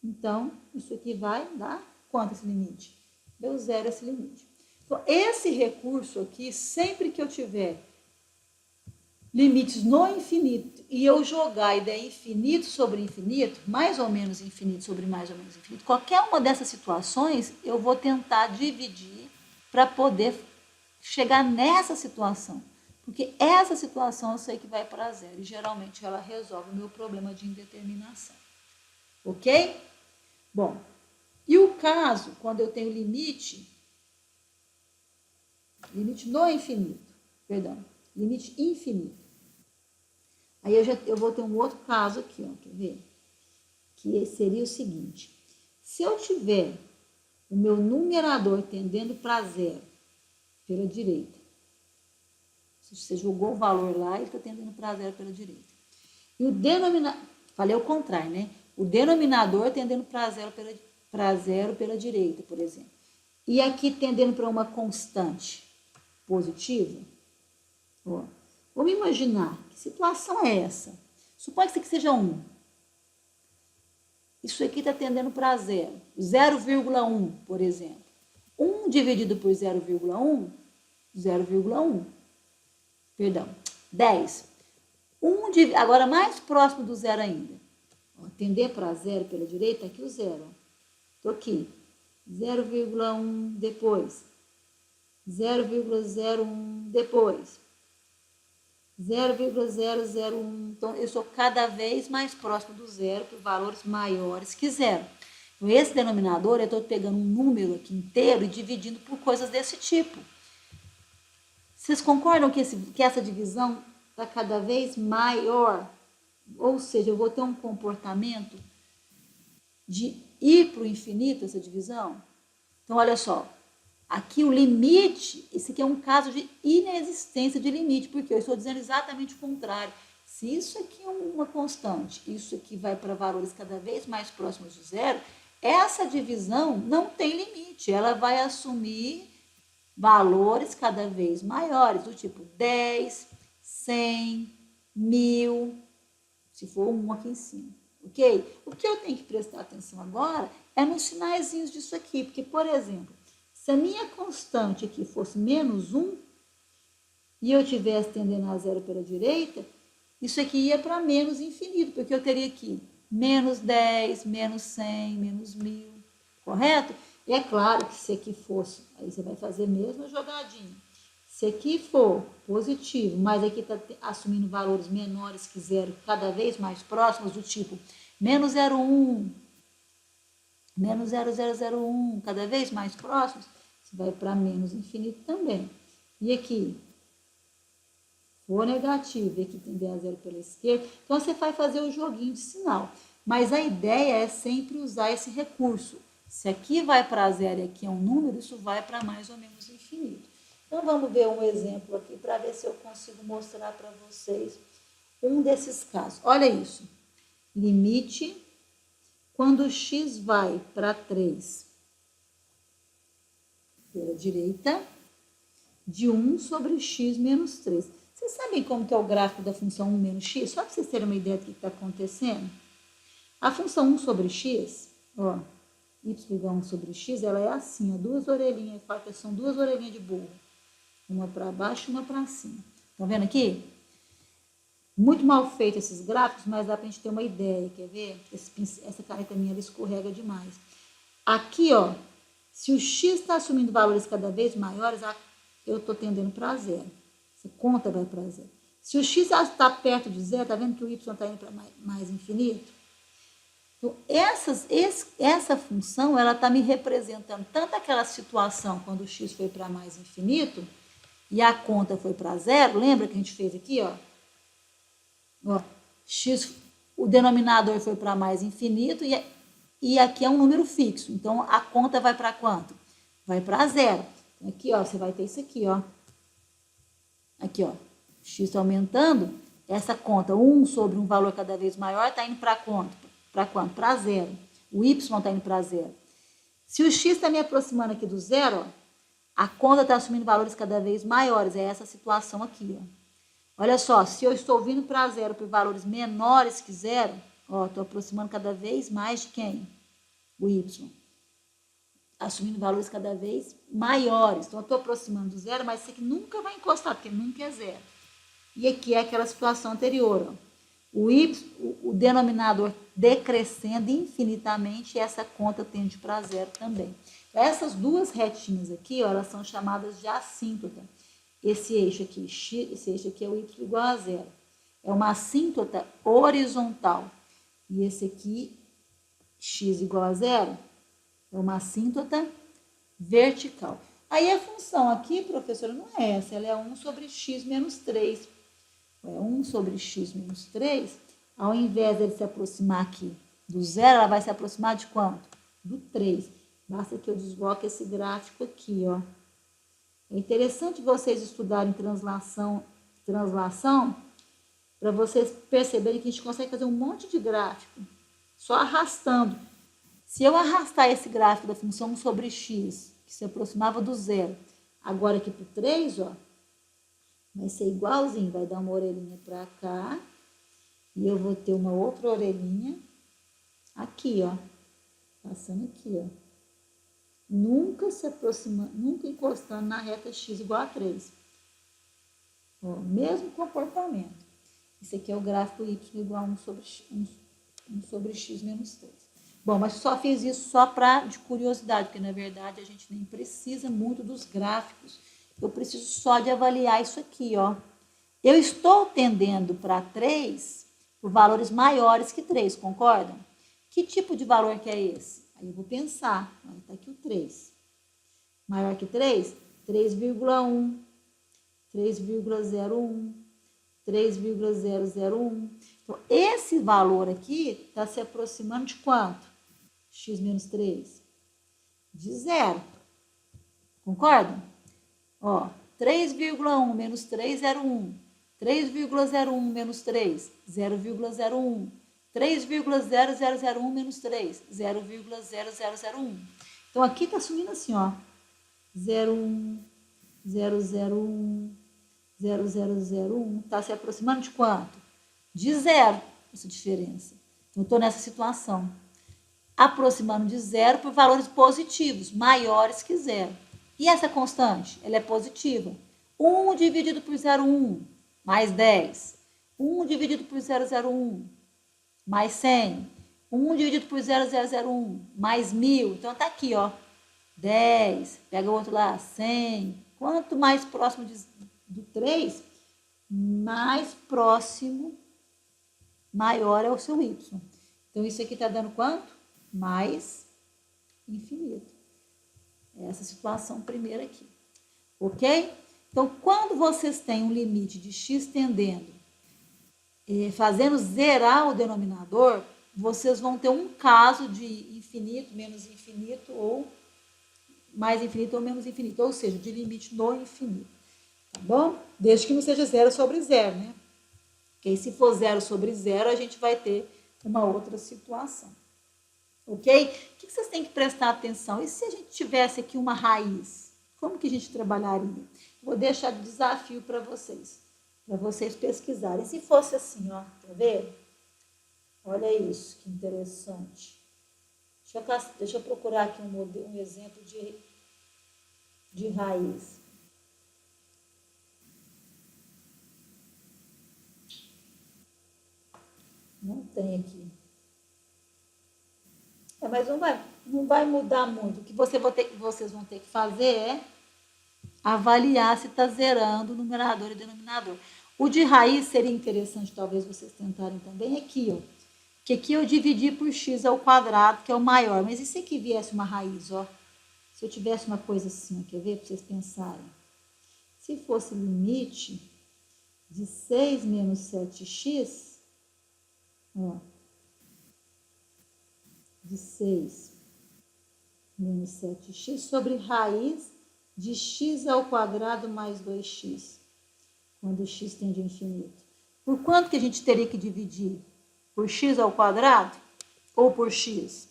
S1: Então, isso aqui vai dar quanto esse limite? Deu zero esse limite. Então, esse recurso aqui, sempre que eu tiver limites no infinito e eu jogar a ideia infinito sobre infinito, mais ou menos infinito sobre mais ou menos infinito, qualquer uma dessas situações, eu vou tentar dividir para poder chegar nessa situação. Porque essa situação eu sei que vai para zero e geralmente ela resolve o meu problema de indeterminação. Ok? Bom, e o caso, quando eu tenho limite no infinito, perdão, limite infinito. Aí eu vou ter um outro caso aqui, ó, quer ver? Que seria o seguinte: se eu tiver o meu numerador tendendo para zero pela direita. Você jogou o valor lá e está tendendo para zero pela direita. E o denominador, falei o contrário, né? O denominador tendendo para zero pela direita, por exemplo. E aqui tendendo para uma constante positiva. Ó, vamos imaginar, que situação é essa? Suponha que isso aqui seja 1. Isso aqui está tendendo para zero. 0,1, por exemplo. 1 dividido por 0,1, 0,1. Perdão, 10. Agora mais próximo do zero ainda. Ó, tender para zero pela direita, aqui o zero. Estou aqui. 0,1 depois. 0,01 depois. 0,001. Então, eu sou cada vez mais próximo do zero por valores maiores que zero. Então, esse denominador, eu estou pegando um número aqui inteiro e dividindo por coisas desse tipo. Vocês concordam que essa divisão está cada vez maior? Ou seja, eu vou ter um comportamento de ir para o infinito, essa divisão? Então, olha só. Aqui o limite, esse aqui é um caso de inexistência de limite, porque eu estou dizendo exatamente o contrário. Se isso aqui é uma constante, isso aqui vai para valores cada vez mais próximos de zero, essa divisão não tem limite, ela vai assumir valores cada vez maiores, do tipo 10, 100, 1000, se for um aqui em cima, ok? O que eu tenho que prestar atenção agora é nos sinaizinhos disso aqui, porque, por exemplo, se a minha constante aqui fosse menos 1 e eu estivesse tendendo a zero pela direita, isso aqui ia para menos infinito, porque eu teria aqui menos 10, menos 100, menos 1000, correto? E é claro que se aqui fosse, aí você vai fazer mesmo a jogadinha. Se aqui for positivo, mas aqui está assumindo valores menores que zero, cada vez mais próximos, do tipo menos 0,1, menos 0,001, cada vez mais próximos, você vai para menos infinito também. E aqui, for negativo, e aqui tender a zero pela esquerda, então você vai fazer o joguinho de sinal. Mas a ideia é sempre usar esse recurso. Se aqui vai para zero e aqui é um número, isso vai para mais ou menos infinito. Então, vamos ver um exemplo aqui para ver se eu consigo mostrar para vocês um desses casos. Olha isso. Limite quando x vai para 3 pela direita, de 1 sobre x menos 3. Vocês sabem como que é o gráfico da função 1 menos x? Só para vocês terem uma ideia do que está acontecendo. A função 1 sobre x, ó, y igual a 1 sobre x, ela é assim, ó, duas orelhinhas, são duas orelhinhas de burro. Uma para baixo e uma para cima. Estão vendo aqui? Muito mal feito esses gráficos, mas dá para a gente ter uma ideia, quer ver? Essa caneta minha ela escorrega demais. Aqui, ó, se o x está assumindo valores cada vez maiores, eu estou tendendo para zero. Essa conta vai para zero. Se o x está perto de zero, tá vendo que o y está indo para mais infinito? Então, essa função, ela está me representando tanto aquela situação quando o x foi para mais infinito e a conta foi para zero. Lembra que a gente fez aqui, ó? Ó, x, o denominador foi para mais infinito e aqui é um número fixo. Então, a conta vai para quanto? Vai para zero. Aqui, ó, você vai ter isso aqui, ó. Aqui, ó. X aumentando, essa conta, 1 sobre um valor cada vez maior, está indo para quanto? Para quanto? Para zero. O y está indo para zero. Se o x está me aproximando aqui do zero, ó, a conta está assumindo valores cada vez maiores. É essa situação aqui, ó. Olha só, se eu estou vindo para zero por valores menores que zero, ó, estou aproximando cada vez mais de quem? O y. Assumindo valores cada vez maiores. Então, eu estou aproximando do zero, mas isso aqui nunca vai encostar, porque nunca é zero. E aqui é aquela situação anterior, ó. O denominador decrescendo infinitamente e essa conta tende para zero também. Essas duas retinhas aqui, ó, elas são chamadas de assíntota. Esse eixo aqui, esse eixo aqui é o y igual a zero. É uma assíntota horizontal. E esse aqui, x igual a zero, é uma assíntota vertical. Aí a função aqui, professora, não é essa, ela é 1 sobre x menos 3. É 1 sobre x menos 3, ao invés de ele se aproximar aqui do zero, ela vai se aproximar de quanto? Do 3. Basta que eu desloque esse gráfico aqui, ó. É interessante vocês estudarem translação para vocês perceberem que a gente consegue fazer um monte de gráfico só arrastando. Se eu arrastar esse gráfico da função 1 sobre x, que se aproximava do zero, agora aqui para o 3, ó, vai ser igualzinho, vai dar uma orelhinha para cá, e eu vou ter uma outra orelhinha aqui, ó, passando aqui, ó. Nunca se aproximando, nunca encostando na reta x igual a 3. Ó, mesmo comportamento. Esse aqui é o gráfico y igual a 1 sobre x menos 3. Bom, mas só fiz isso só de curiosidade, porque na verdade a gente nem precisa muito dos gráficos. Eu preciso só de avaliar isso aqui, ó. Eu estou tendendo para 3 por valores maiores que 3, concordam? Que tipo de valor que é esse? Aí eu vou pensar, está aqui o 3. Maior que 3? 3,1, 3,01, 3,001. Então, esse valor aqui está se aproximando de quanto? X menos 3? De zero. Concordam? Ó, 3,1 menos 3, 0,1. 3,01 menos 3, 0,01. 3,0001 menos 3, 0,0001. Então, aqui está sumindo assim, ó. 0,1, 0,01, 0,001. Está se aproximando de quanto? De zero, essa diferença. Então, eu estou nessa situação. Aproximando de zero por valores positivos, maiores que zero. E essa constante? Ela é positiva. 1 dividido por 0,1, mais 10. 1 dividido por 0,01, mais 100. 1 dividido por 0,001, mais 1000. Então, está aqui, ó. 10. Pega o outro lá, 100. Quanto mais próximo do 3, mais próximo, maior é o seu y. Então, isso aqui está dando quanto? Mais infinito. Essa situação primeira aqui. Ok? Então, quando vocês têm um limite de x tendendo, fazendo zerar o denominador, vocês vão ter um caso de infinito, menos infinito, ou mais infinito ou menos infinito, ou seja, de limite no infinito. Tá bom? Desde que não seja 0 sobre 0, né? Porque se for 0 sobre 0, a gente vai ter uma outra situação. Ok? O que vocês têm que prestar atenção? E se a gente tivesse aqui uma raiz? Como que a gente trabalharia? Vou deixar de desafio para vocês pesquisarem. Se fosse assim, ó, tá vendo? Olha isso, que interessante. Deixa eu procurar aqui um exemplo de raiz. Não tem aqui. Mas não vai mudar muito. O que vocês vão ter que fazer é avaliar se está zerando o numerador e denominador. O de raiz seria interessante, talvez, vocês tentarem também aqui, ó. Que aqui eu dividi por x ao quadrado, que é o maior. Mas e se aqui viesse uma raiz, ó? Se eu tivesse uma coisa assim, ó, quer ver? Para vocês pensarem. Se fosse limite de 6 menos 7x, ó, de 6 menos 7x sobre raiz de x ao quadrado mais 2x, quando x tende ao infinito. Por quanto que a gente teria que dividir? Por x ao quadrado ou por x?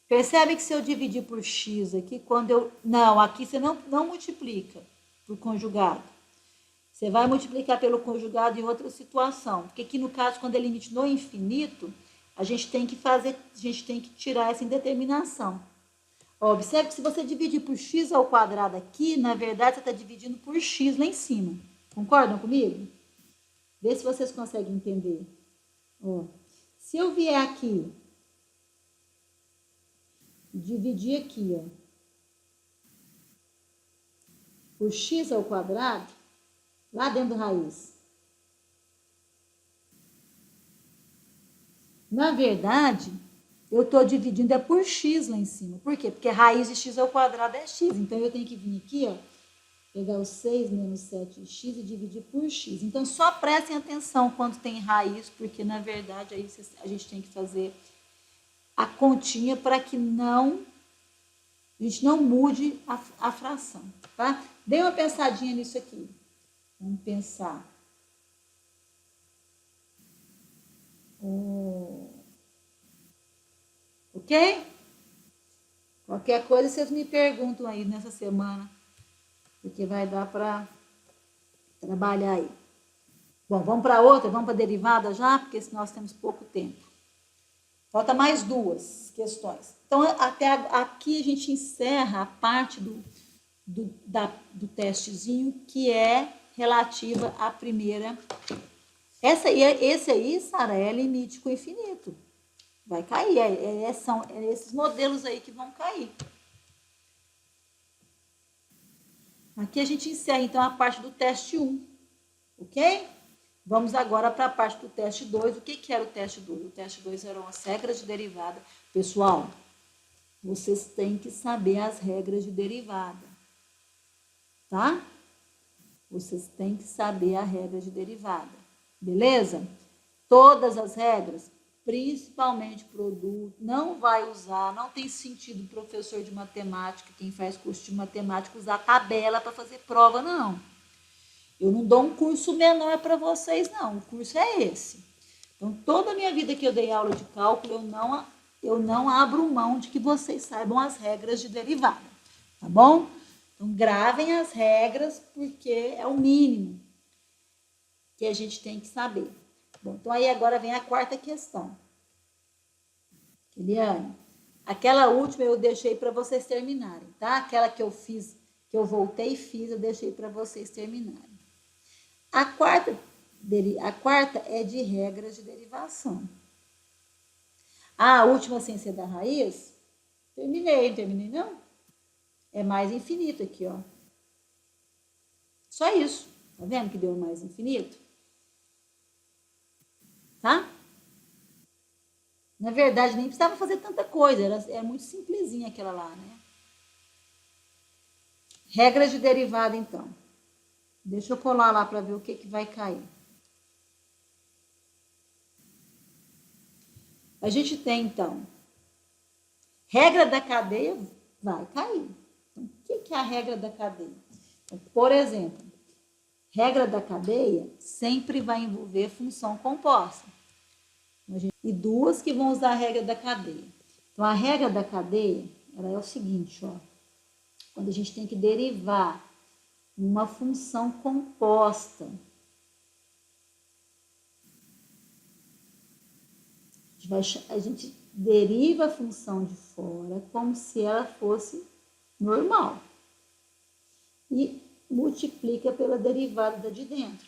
S1: Percebe que se eu dividir por x aqui, quando eu... Não, aqui você não multiplica por conjugado. Você vai multiplicar pelo conjugado em outra situação. Porque aqui, no caso, quando é limite no infinito, a gente tem que tirar essa indeterminação. Observe que se você dividir por x ao quadrado aqui, na verdade, você está dividindo por x lá em cima. Concordam comigo? Vê se vocês conseguem entender. Ó, se eu vier aqui, dividir aqui, ó, por x ao quadrado, lá dentro da raiz. Na verdade, eu estou dividindo por x lá em cima. Por quê? Porque a raiz de x ao quadrado é x. Então, eu tenho que vir aqui, ó, pegar o 6 menos 7x e dividir por x. Então, só prestem atenção quando tem raiz, porque, na verdade, aí a gente tem que fazer a continha para que a gente não mude a fração, tá? Dê uma pensadinha nisso aqui. Vamos pensar. Ok? Qualquer coisa vocês me perguntam aí nessa semana, porque vai dar para trabalhar aí. Bom, vamos para outra, vamos para a derivada já, porque senão nós temos pouco tempo. Falta mais duas questões. Então, até aqui a gente encerra a parte do testezinho que é relativa à primeira. Esse aí, Sara, é limite com infinito. Vai cair. São esses modelos aí que vão cair. Aqui a gente encerra, então, a parte do teste 1. Ok? Vamos agora para a parte do teste 2. O que era o teste 2? O teste 2 eram as regras de derivada. Pessoal, vocês têm que saber as regras de derivada. Tá? Vocês têm que saber a regra de derivada. Beleza? Todas as regras, principalmente produto, não vai usar, não tem sentido professor de matemática, quem faz curso de matemática, usar tabela para fazer prova, não. Eu não dou um curso menor para vocês, não. O curso é esse. Então, toda a minha vida que eu dei aula de cálculo, eu não abro mão de que vocês saibam as regras de derivada. Tá bom? Então, gravem as regras, porque é o mínimo que a gente tem que saber. Bom, então aí agora vem a quarta questão. Eliane, aquela última eu deixei para vocês terminarem, tá? Aquela que eu fiz, que eu voltei e fiz, eu deixei para vocês terminarem. A quarta é de regras de derivação. A última sem ser da raiz, terminei não? É mais infinito aqui, ó. Só isso. Tá vendo que deu mais infinito? Tá? Na verdade, nem precisava fazer tanta coisa. Era muito simplesinha aquela lá, né? Regras de derivada, então. Deixa eu colar lá para ver o que vai cair. A gente tem, então, regra da cadeia vai cair. Então, o que é a regra da cadeia? Então, por exemplo, regra da cadeia sempre vai envolver função composta. E duas que vão usar a regra da cadeia. Então, a regra da cadeia, ela é o seguinte, ó. Quando a gente tem que derivar uma função composta, a gente deriva a função de fora como se ela fosse normal. E multiplica pela derivada da de dentro.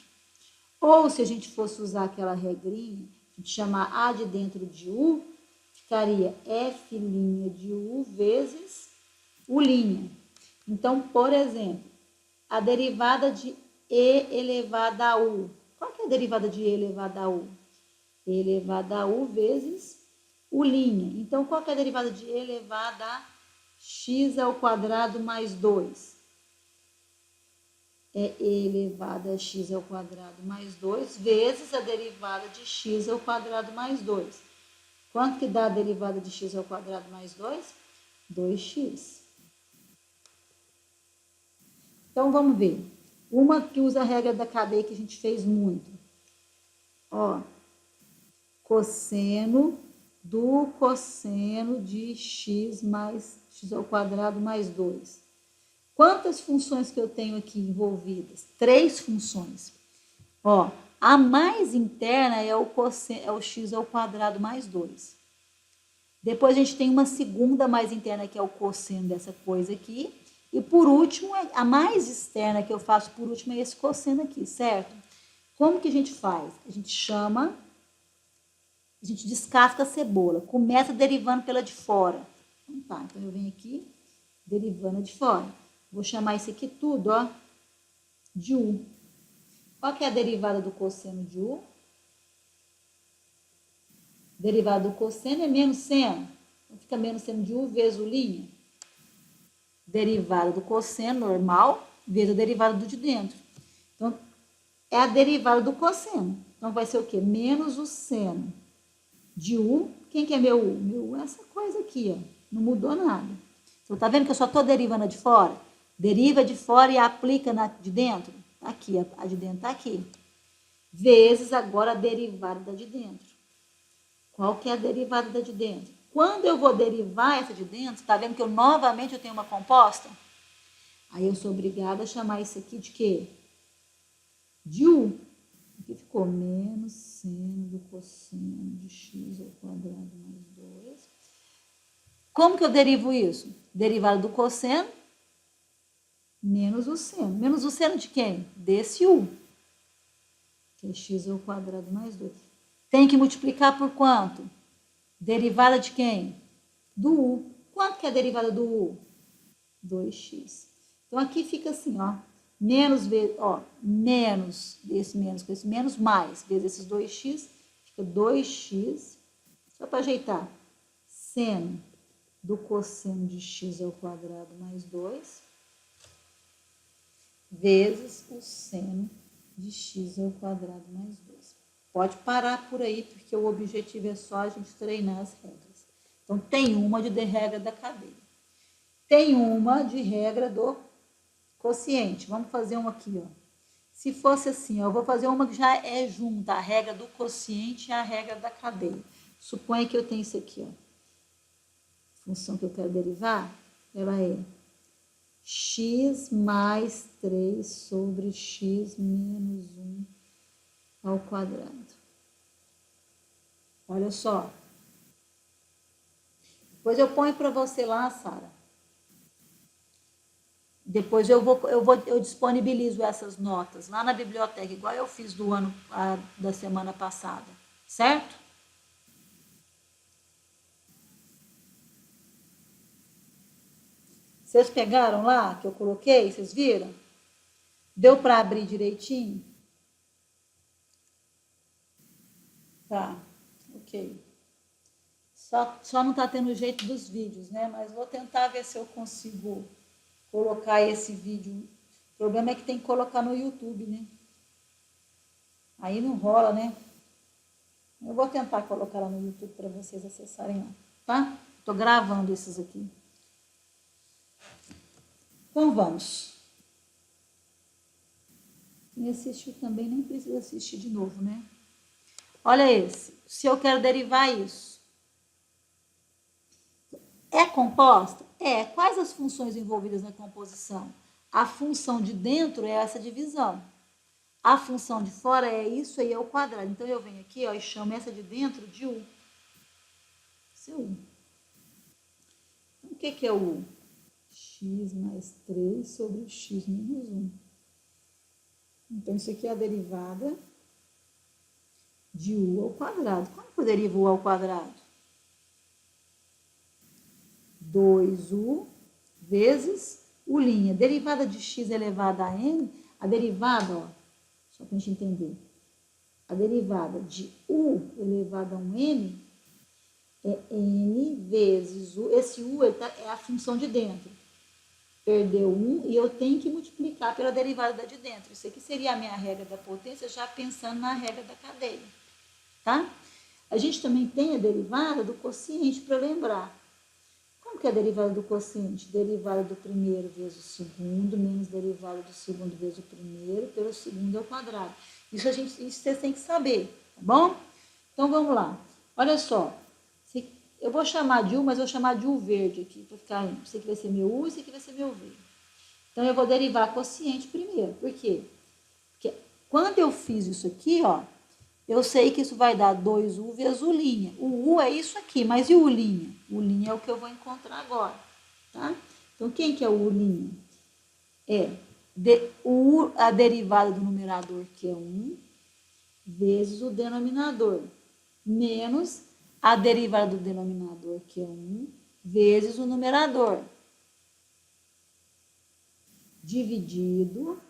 S1: Ou se a gente fosse usar aquela regrinha, a gente chamar A de dentro de U, ficaria F' de U vezes U'. Então, por exemplo, a derivada de E elevada a U. Qual que é a derivada de E elevada a U? E elevada a U vezes U'. Então, qual que é a derivada de E elevada a x ao quadrado mais 2? É E elevado a x ao quadrado mais 2 vezes a derivada de x ao quadrado mais 2. Quanto que dá a derivada de x ao quadrado mais 2? 2x. Então, vamos ver. Uma que usa a regra da cadeia que a gente fez muito. Ó, cosseno do cosseno de x mais x ao quadrado mais 2. Quantas funções que eu tenho aqui envolvidas? 3 funções. Ó, a mais interna é o x ao quadrado mais 2. Depois a gente tem uma segunda mais interna, que é o cosseno dessa coisa aqui. E por último, a mais externa que eu faço por último é esse cosseno aqui, certo? Como que a gente faz? A gente descasca a cebola, começa derivando pela de fora. Então tá, então eu venho aqui, derivando a de fora. Vou chamar isso aqui tudo, ó, de U. Qual que é a derivada do cosseno de U? Derivada do cosseno é menos seno. Então, fica menos seno de U vezes U'. Derivada do cosseno normal vezes a derivada do de dentro. Então, é a derivada do cosseno. Então, vai ser o quê? Menos o seno de U. Quem que é meu U? Meu U é essa coisa aqui, ó. Não mudou nada. Então, tá vendo que eu só estou derivando a de fora? Deriva de fora e aplica na de dentro. Tá aqui, a de dentro tá aqui. Vezes agora a derivada da de dentro. Qual que é a derivada da de dentro? Quando eu vou derivar essa de dentro, tá vendo que eu novamente tenho uma composta? Aí eu sou obrigada a chamar isso aqui de quê? De U. Aqui ficou menos seno do cosseno de x ao quadrado mais 2. Como que eu derivo isso? Derivada do cosseno menos o seno. Menos o seno de quem? Desse U. Que é x ao quadrado mais 2. Tem que multiplicar por quanto? Derivada de quem? Do U. Quanto que é a derivada do U? 2x. Então, aqui fica assim, ó. Menos, ó, menos esse menos com esse menos, mais, vezes esses 2x, fica 2x, só para ajeitar, seno do cosseno de x ao quadrado mais 2, vezes o seno de x ao quadrado mais 2. Pode parar por aí, porque o objetivo é só a gente treinar as regras. Então, tem uma de regra da cadeia. Tem uma de regra do quociente. Vamos fazer uma aqui, ó. Se fosse assim, ó, eu vou fazer uma que já é junta, a regra do quociente e a regra da cadeia. Suponha que eu tenho isso aqui, ó. A função que eu quero derivar, ela é x mais 3 sobre x menos 1 ao quadrado. Olha só. Depois eu ponho para você lá, Sara. Depois eu disponibilizo essas notas lá na biblioteca, igual eu fiz da semana passada, certo? Vocês pegaram lá que eu coloquei? Vocês viram? Deu para abrir direitinho? Tá, ok. Só não está tendo jeito dos vídeos, né? Mas vou tentar ver se eu consigo colocar esse vídeo. O problema é que tem que colocar no YouTube, né? Aí não rola, né? Eu vou tentar colocar lá no YouTube para vocês acessarem lá, tá? Tô gravando esses aqui. Então vamos. Quem assistiu também nem precisa assistir de novo, né? Olha esse. Se eu quero derivar isso. É composta? É. Quais as funções envolvidas na composição? A função de dentro é essa divisão. A função de fora é isso aí, é o quadrado. Então, eu venho aqui, ó, e chamo essa de dentro de U. Isso é U. Então, o que é o U? X mais 3 sobre x menos 1. Então, isso aqui é a derivada de U ao quadrado. Como que eu derivo U ao quadrado? 2U vezes U'. Derivada de x elevado a n, a derivada, ó, só para a gente entender, a derivada de U elevado a um n é n vezes U. Esse U é a função de dentro. Perdeu 1 e eu tenho que multiplicar pela derivada da de dentro. Isso aqui seria a minha regra da potência, já pensando na regra da cadeia, tá? A gente também tem a derivada do quociente para lembrar. Como que é a derivada do quociente? Derivada do primeiro vezes o segundo, menos derivada do segundo vezes o primeiro, pelo segundo ao quadrado. Isso vocês têm que saber, tá bom? Então, vamos lá. Olha só. Eu vou chamar de U, mas eu vou chamar de U verde aqui, para ficar. Isso aqui vai ser meu U, isso aqui vai ser meu V. Então, eu vou derivar quociente primeiro. Por quê? Porque quando eu fiz isso aqui, ó, eu sei que isso vai dar 2U vezes U'. O U é isso aqui, mas e o U'? O U' é o que eu vou encontrar agora, tá? Então, quem que é o U'? É a derivada do numerador, que é 1, vezes o denominador, menos a derivada do denominador, que é 1, vezes o numerador, dividido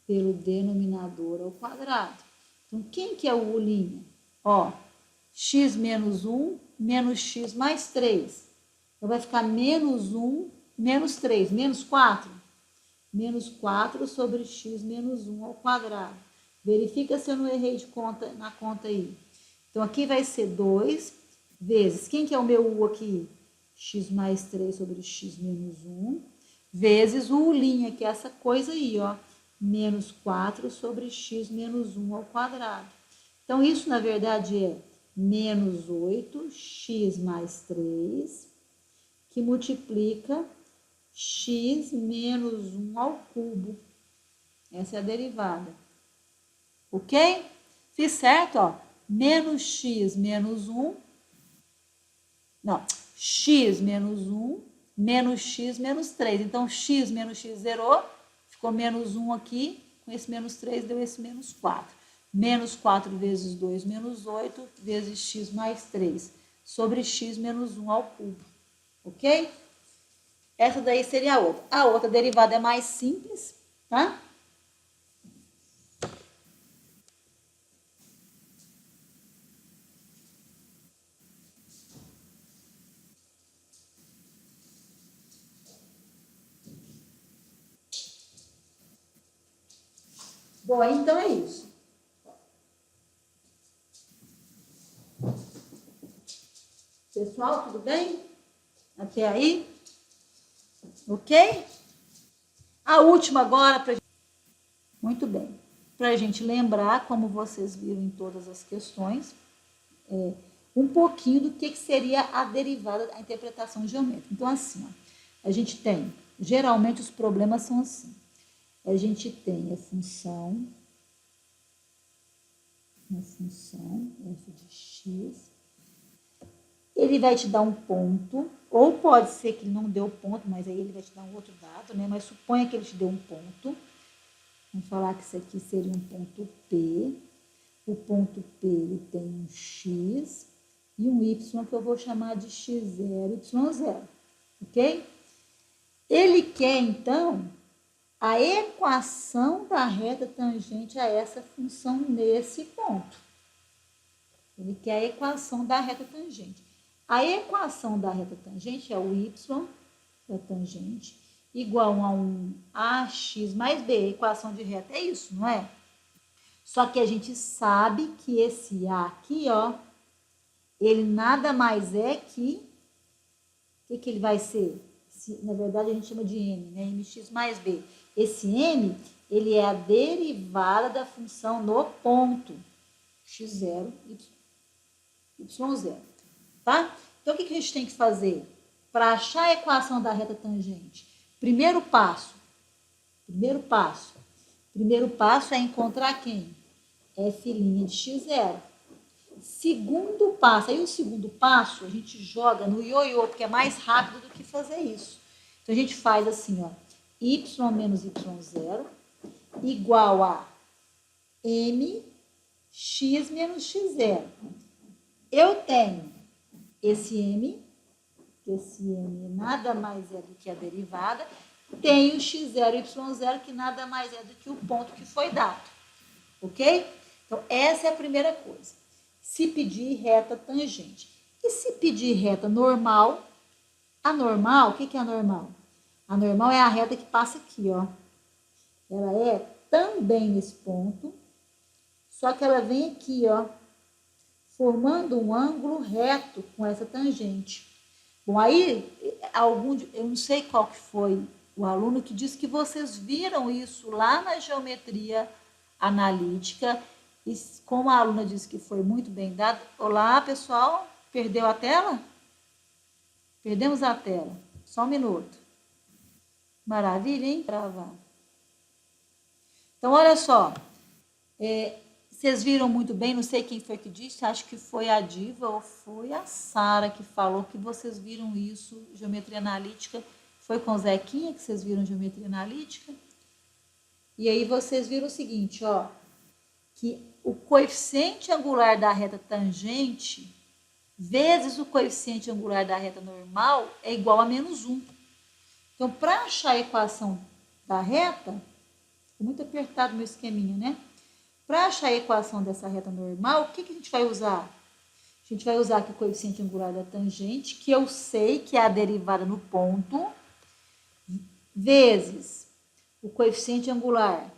S1: pelo denominador ao quadrado. Então, quem que é o U'? Ó, x menos 1, menos x mais 3. Então, vai ficar menos 1, menos 3, menos 4. Menos 4 sobre x menos 1 ao quadrado. Verifica se eu não errei de conta na conta aí. Então, aqui vai ser 2 vezes, quem que é o meu u aqui? X mais 3 sobre x menos 1, vezes o u'linha, que é essa coisa aí, ó, menos 4 sobre x menos 1 ao quadrado. Então, isso, na verdade, é menos 8x mais 3, que multiplica x menos 1 ao cubo. Essa é a derivada. Ok? Fiz certo, ó. Menos x menos 1. Não, x menos 1, menos x menos 3. Então, x menos x zerou, ficou menos 1 aqui. Com esse menos 3, deu esse menos 4. Menos 4 vezes 2, menos 8, vezes x mais 3, sobre x menos 1 ao cubo. Ok? Essa daí seria a outra. A outra derivada é mais simples, tá? Bom, então é isso. Pessoal, tudo bem? Até aí? Ok? A última agora, muito bem. Para a gente lembrar, como vocês viram em todas as questões, um pouquinho do que seria a derivada da interpretação geométrica. Então, assim, ó, a gente tem, geralmente os problemas são assim. A gente tem a função, uma função f de x, ele vai te dar um ponto, ou pode ser que ele não deu ponto, mas aí ele vai te dar um outro dado, né? Mas suponha que ele te deu um ponto. Vamos falar que isso aqui seria um ponto P. O ponto P ele tem um x e um y que eu vou chamar de x0, y0, ok? Ele quer, então, a equação da reta tangente a essa função nesse ponto. Ele quer a equação da reta tangente. A equação da reta tangente é o y da tangente igual a um ax mais b. A equação de reta é isso, não é? Só que a gente sabe que esse a aqui, ó, ele nada mais é que... O que ele vai ser? Na verdade, a gente chama de m, né? Mx mais b. Esse m, ele é a derivada da função no ponto x0, y0, tá? Então, o que a gente tem que fazer? Para achar a equação da reta tangente, primeiro passo é encontrar quem? F' de x0. Segundo passo, aí o segundo passo a gente joga no ioiô, porque é mais rápido do que fazer isso. Então, a gente faz assim, ó, y menos y0 igual a mx menos x0. Eu tenho esse m nada mais é do que a derivada, tenho x0 e y0, que nada mais é do que o ponto que foi dado. Ok? Então, essa é a primeira coisa. Se pedir reta tangente. E se pedir reta normal, a normal, o que é a normal? A normal é a reta que passa aqui, ó. Ela é também nesse ponto, só que ela vem aqui, ó, formando um ângulo reto com essa tangente. Bom, aí, eu não sei qual que foi o aluno que disse que vocês viram isso lá na geometria analítica, e como a aluna disse que foi muito bem dado. Olá, pessoal, perdeu a tela? Perdemos a tela. Só um minuto. Maravilha, hein? Gravar. Então, olha só. Vocês viram muito bem, não sei quem foi que disse, acho que foi a Diva ou foi a Sara que falou que vocês viram isso, geometria analítica. Foi com o Zequinha que vocês viram geometria analítica? E aí vocês viram o seguinte, ó, que o coeficiente angular da reta tangente vezes o coeficiente angular da reta normal é igual a menos 1. Então, para achar a equação da reta, ficou muito apertado o meu esqueminha, né? Para achar a equação dessa reta normal, o que a gente vai usar? A gente vai usar aqui o coeficiente angular da tangente, que eu sei que é a derivada no ponto, vezes o coeficiente angular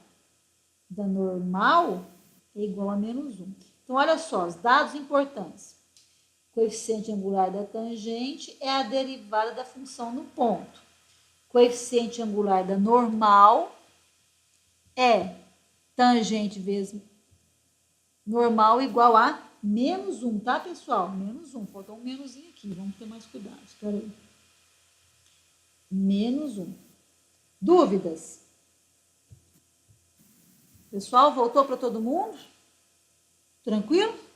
S1: da normal é igual a menos 1. Então, olha só, os dados importantes. Coeficiente angular da tangente é a derivada da função no ponto. Coeficiente angular da normal é tangente vezes normal igual a menos 1, tá, pessoal? Menos 1. Faltou um menuzinho aqui. Vamos ter mais cuidado. Espera aí. Menos 1. Dúvidas? Pessoal, voltou para todo mundo? Tranquilo?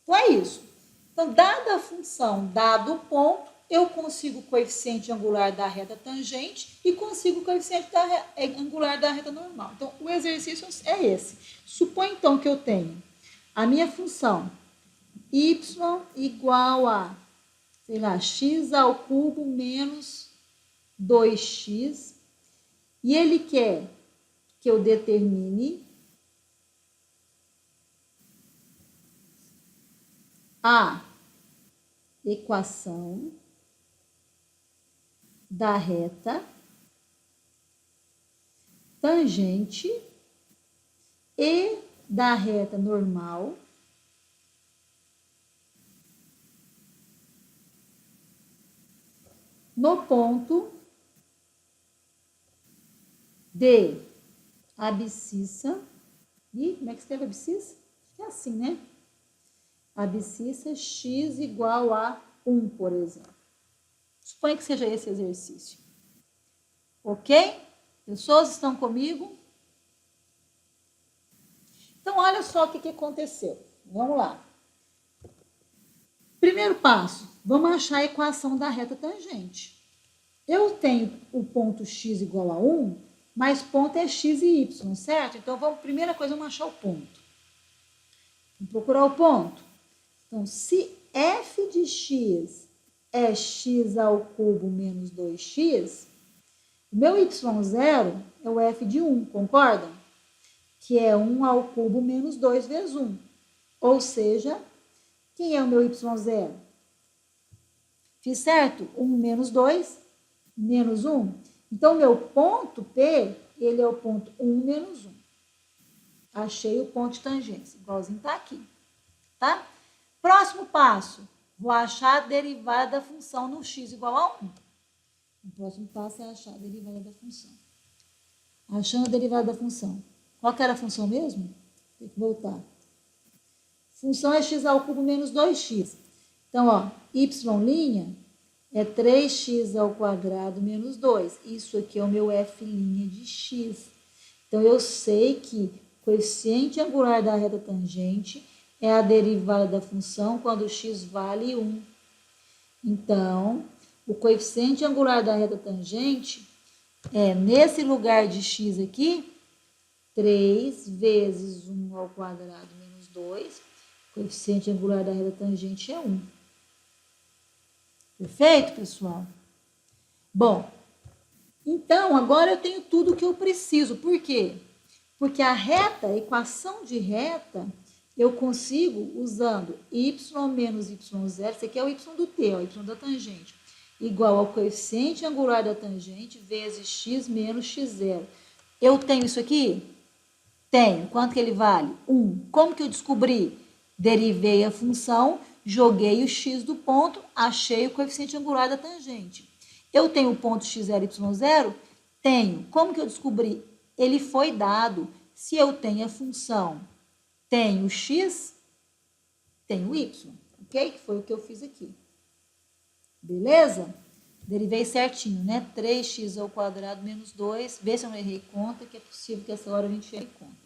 S1: Então, é isso. Então, dada a função, dado o ponto, eu consigo o coeficiente angular da reta tangente e consigo o coeficiente angular da reta normal. Então, o exercício é esse. Supõe, então, que eu tenho a minha função y igual a, sei lá, x ao cubo menos 2x, e ele quer que eu determine a equação da reta tangente e da reta normal no ponto de abscissa. E como é que escreve abscissa? É assim, né? Abscissa x igual a 1, por exemplo. Suponha que seja esse exercício. Ok? Pessoas estão comigo? Então, olha só o que aconteceu. Vamos lá. Primeiro passo, vamos achar a equação da reta tangente. Eu tenho o ponto x igual a 1, mas ponto é x e y, certo? Então, primeira coisa, vamos achar o ponto. Vamos procurar o ponto. Então, se f de x é x ao cubo menos 2x, o meu y0 é o f de 1, concordam? Que é 1 ao cubo menos 2 vezes 1. Ou seja, quem é o meu y0? Fiz certo? 1 menos 2, menos 1. Então, meu ponto P, ele é o ponto 1 menos 1. Achei o ponto de tangência, igualzinho está aqui, tá? Próximo passo, vou achar a derivada da função no x igual a 1. O próximo passo é achar a derivada da função. Achando a derivada da função. Qual que era a função mesmo? Tem que voltar. Função é x ao cubo menos 2x. Então, ó, y' é 3x ao quadrado menos 2. Isso aqui é o meu f' de x. Então, eu sei que o coeficiente angular da reta tangente é a derivada da função quando x vale 1. Então, o coeficiente angular da reta tangente é, nesse lugar de x aqui, 3 vezes 1 ao quadrado menos 2. O coeficiente angular da reta tangente é 1. Perfeito, pessoal? Bom, então agora eu tenho tudo o que eu preciso. Por quê? Porque a reta, a equação de reta, eu consigo usando y menos y0, esse aqui é o y do t, ó, y da tangente, igual ao coeficiente angular da tangente vezes x menos x0. Eu tenho isso aqui? Tenho. Quanto que ele vale? 1. Como que eu descobri? Derivei a função, joguei o x do ponto, achei o coeficiente angular da tangente. Eu tenho o ponto x0 e y0? Tenho. Como que eu descobri? Ele foi dado. Se eu tenho a função, tenho x, tenho y. Ok? Que foi o que eu fiz aqui. Beleza? Derivei certinho, né? 3x ao quadrado menos 2. Vê se eu não errei conta, que é possível que essa hora a gente erre conta.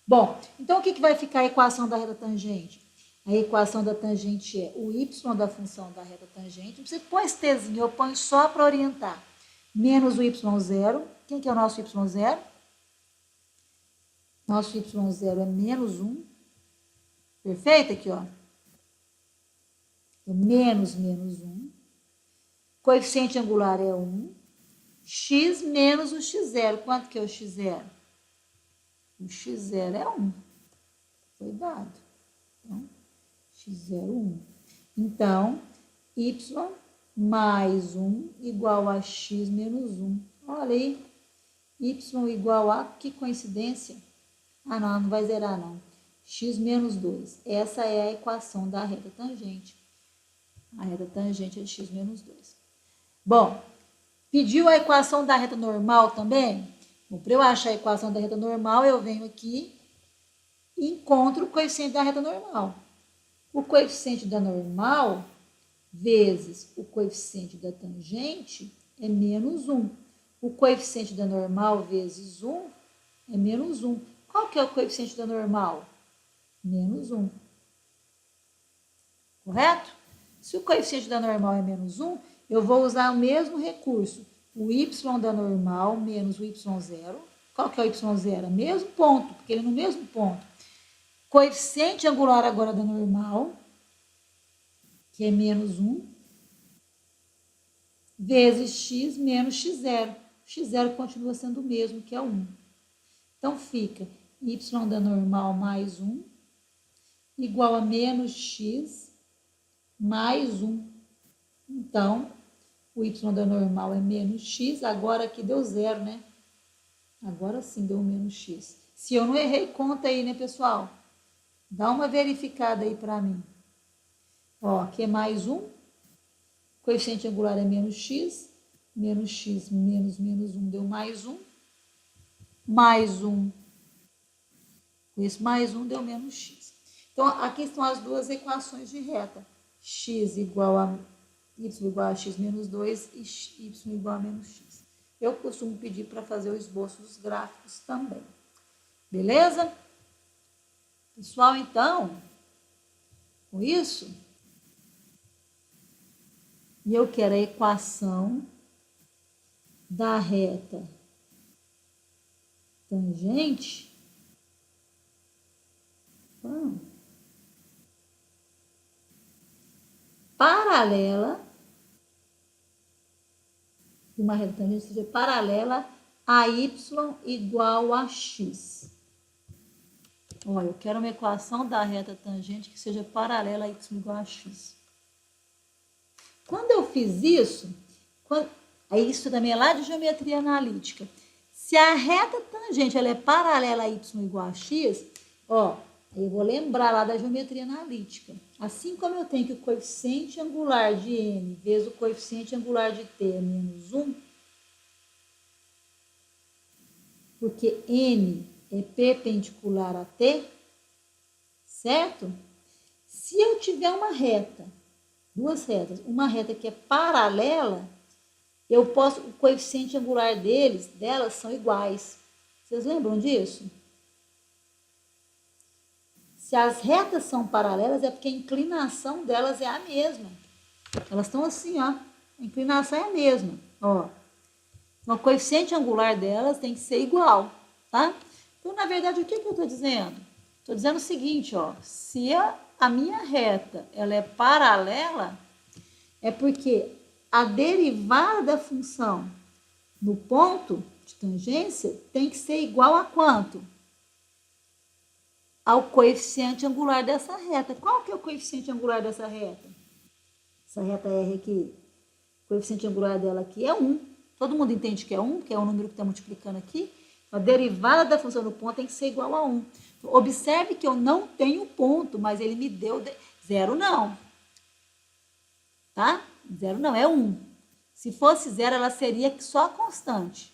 S1: Bom, então o que vai ficar a equação da reta tangente? A equação da tangente é o y da função da reta tangente. Não precisa pôr esse tzinho, eu ponho só para orientar. Menos o y0. Quem que é o nosso y0? Nosso y0 é menos 1. Perfeito? Aqui, ó. Então, menos 1. Coeficiente angular é 1. X menos o x0. Quanto que é o x0? O x0 é 1. Foi dado. Então, x0, 1. Então, y mais 1 igual a x menos 1. Olha aí. Y igual a, que coincidência. Ah, não vai zerar, não. x menos 2. Essa é a equação da reta tangente. A reta tangente é de x menos 2. Bom, pediu a equação da reta normal também? Para eu achar a equação da reta normal, eu venho aqui e encontro o coeficiente da reta normal. O coeficiente da normal vezes o coeficiente da tangente é menos 1. O coeficiente da normal vezes 1 é menos 1. Qual que é o coeficiente da normal? Menos 1. Correto? Se o coeficiente da normal é menos 1, eu vou usar o mesmo recurso. O y da normal menos o y0. Qual que é o y0? Mesmo ponto, porque ele é no mesmo ponto. Coeficiente angular agora da normal, que é menos 1, vezes x menos x0. x0 continua sendo o mesmo, que é 1. Então, fica y da normal mais 1 igual a menos x mais 1. Então, o y da normal é menos x. Agora aqui deu 0, né? Agora sim deu menos x. Se eu não errei, conta aí, né, pessoal? Dá uma verificada aí para mim. Ó, aqui é mais 1. Coeficiente angular é menos x menos menos 1 deu mais 1. Mais 1. Com esse mais 1 deu menos x. Então, aqui estão as duas equações de reta. X igual a y igual a x menos 2 e y igual a menos x. Eu costumo pedir para fazer o esboço dos gráficos também. Beleza? Pessoal, então, com isso, eu quero a equação da reta tangente paralela, uma reta tangente seja paralela a y igual a x. Olha, eu quero uma equação da reta tangente que seja paralela a y igual a x. Quando eu fiz isso, isso também é lá de geometria analítica. Se a reta tangente ela é paralela a y igual a x, ó, eu vou lembrar lá da geometria analítica. Assim como eu tenho que o coeficiente angular de n vezes o coeficiente angular de t é menos 1, porque n é perpendicular a t, certo? Se eu tiver uma reta, duas retas, uma reta que é paralela, eu posso, o coeficiente angular delas são iguais. Vocês lembram disso? Se as retas são paralelas, é porque a inclinação delas é a mesma. Elas estão assim, ó. A inclinação é a mesma, ó. Então, o coeficiente angular delas tem que ser igual, tá? Então, na verdade, o que eu estou dizendo? Estou dizendo o seguinte, ó. Se a minha reta ela é paralela, é porque a derivada da função no ponto de tangência tem que ser igual a quanto? Ao coeficiente angular dessa reta. Qual que é o coeficiente angular dessa reta? Essa reta R aqui, o coeficiente angular dela aqui é 1. Todo mundo entende que é 1, que é o número que está multiplicando aqui. A derivada da função do ponto tem que ser igual a 1. Observe que eu não tenho ponto, mas ele me deu 0 não. Tá? 0 não, é 1. Se fosse 0, ela seria só constante.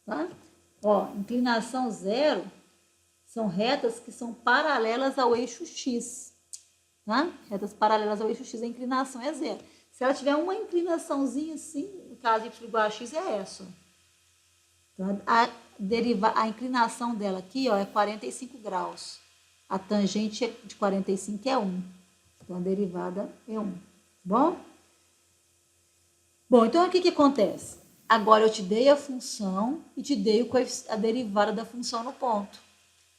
S1: Tá? Ó, inclinação 0 são retas que são paralelas ao eixo X. Tá? Retas paralelas ao eixo X, a inclinação é 0. Se ela tiver uma inclinaçãozinha assim, no caso y igual a x, é essa. Então, a inclinação dela aqui, ó, é 45 graus. A tangente de 45 é 1. Então, a derivada é 1. Bom? Bom, então o que acontece? Agora eu te dei a função e te dei a derivada da função no ponto.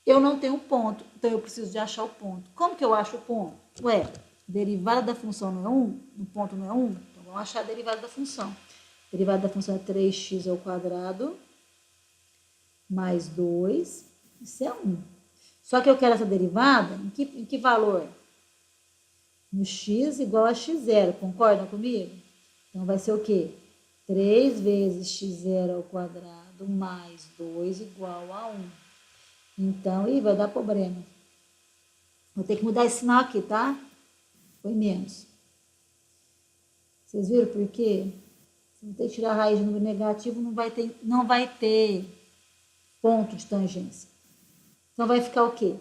S1: Eu não tenho ponto, então eu preciso de achar o ponto. Como que eu acho o ponto? Ué, derivada da função não é 1? No ponto não é 1? Então vamos achar a derivada da função. A derivada da função é 3x ao quadrado mais 2. Isso é 1. Só que eu quero essa derivada em que valor? No x igual a x0. Concordam comigo? Então vai ser o quê? 3 vezes x0 ao quadrado mais 2 igual a 1. Então, vai dar problema. Vou ter que mudar esse sinal aqui, tá? Foi menos. Vocês viram por quê? Se não ter que tirar a raiz de número negativo, não vai ter ponto de tangência. Então, vai ficar o quê?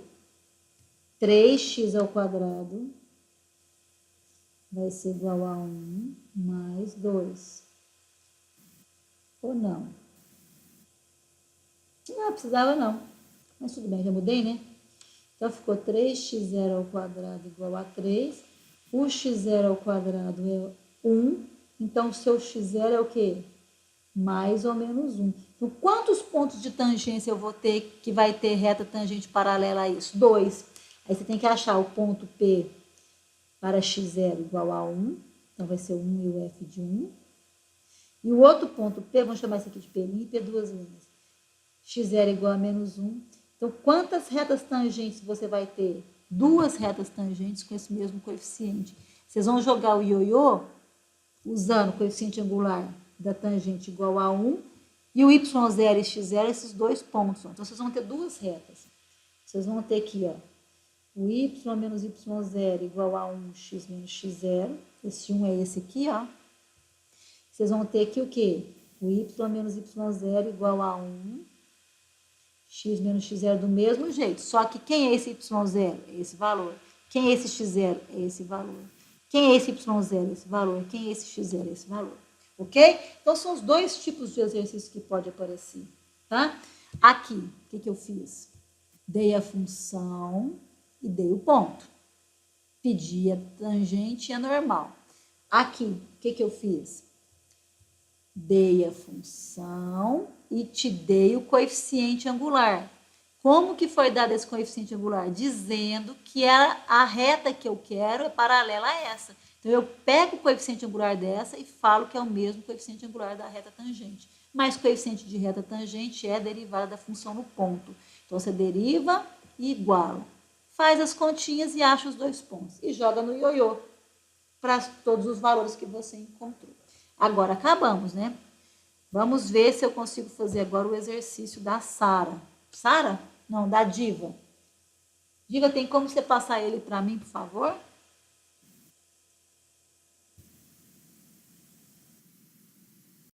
S1: 3x ao quadrado vai ser igual a 1 mais 2. Ou não? Não precisava não. Mas tudo bem, já mudei, né? Então, ficou 3x0 ao quadrado igual a 3. O x0 ao quadrado é 1. Então, o seu x0 é o quê? Mais ou menos 1. Então, quantos pontos de tangência eu vou ter que vai ter reta tangente paralela a isso? 2. Aí você tem que achar o ponto P para x0 igual a 1. Então, vai ser 1 e o f de 1. E o outro ponto P, vamos chamar isso aqui de P', P duas linhas. x0 igual a menos 1. Então, quantas retas tangentes você vai ter? 2 retas tangentes com esse mesmo coeficiente. Vocês vão jogar o ioiô usando o coeficiente angular da tangente igual a 1 e o y0 e x0, esses dois pontos. Então, vocês vão ter 2 retas. Vocês vão ter aqui, ó, o y menos y0 igual a 1x menos x0. Esse 1 é esse aqui, ó. Vocês vão ter aqui o quê? O y menos y0 igual a 1 x menos x0 do mesmo jeito. Só que quem é esse y0? É esse valor. Quem é esse x0? É esse valor. Quem é esse y0? É esse valor. Quem é esse x0? É esse valor. Ok? Então, são os dois tipos de exercícios que pode aparecer. Tá? Aqui, o que eu fiz? Dei a função e dei o ponto. Pedi a tangente e a normal. Aqui, o que eu fiz? Dei a função e te dei o coeficiente angular. Como que foi dado esse coeficiente angular? Dizendo que a reta que eu quero é paralela a essa. Então, eu pego o coeficiente angular dessa e falo que é o mesmo coeficiente angular da reta tangente. Mas o coeficiente de reta tangente é derivada da função no ponto. Então, você deriva e iguala. Faz as continhas e acha os dois pontos. E joga no ioiô para todos os valores que você encontrou. Agora, acabamos, né? Vamos ver se eu consigo fazer agora o exercício da Sara. Sara? Não, da Diva. Diva, tem como você passar ele para mim, por favor?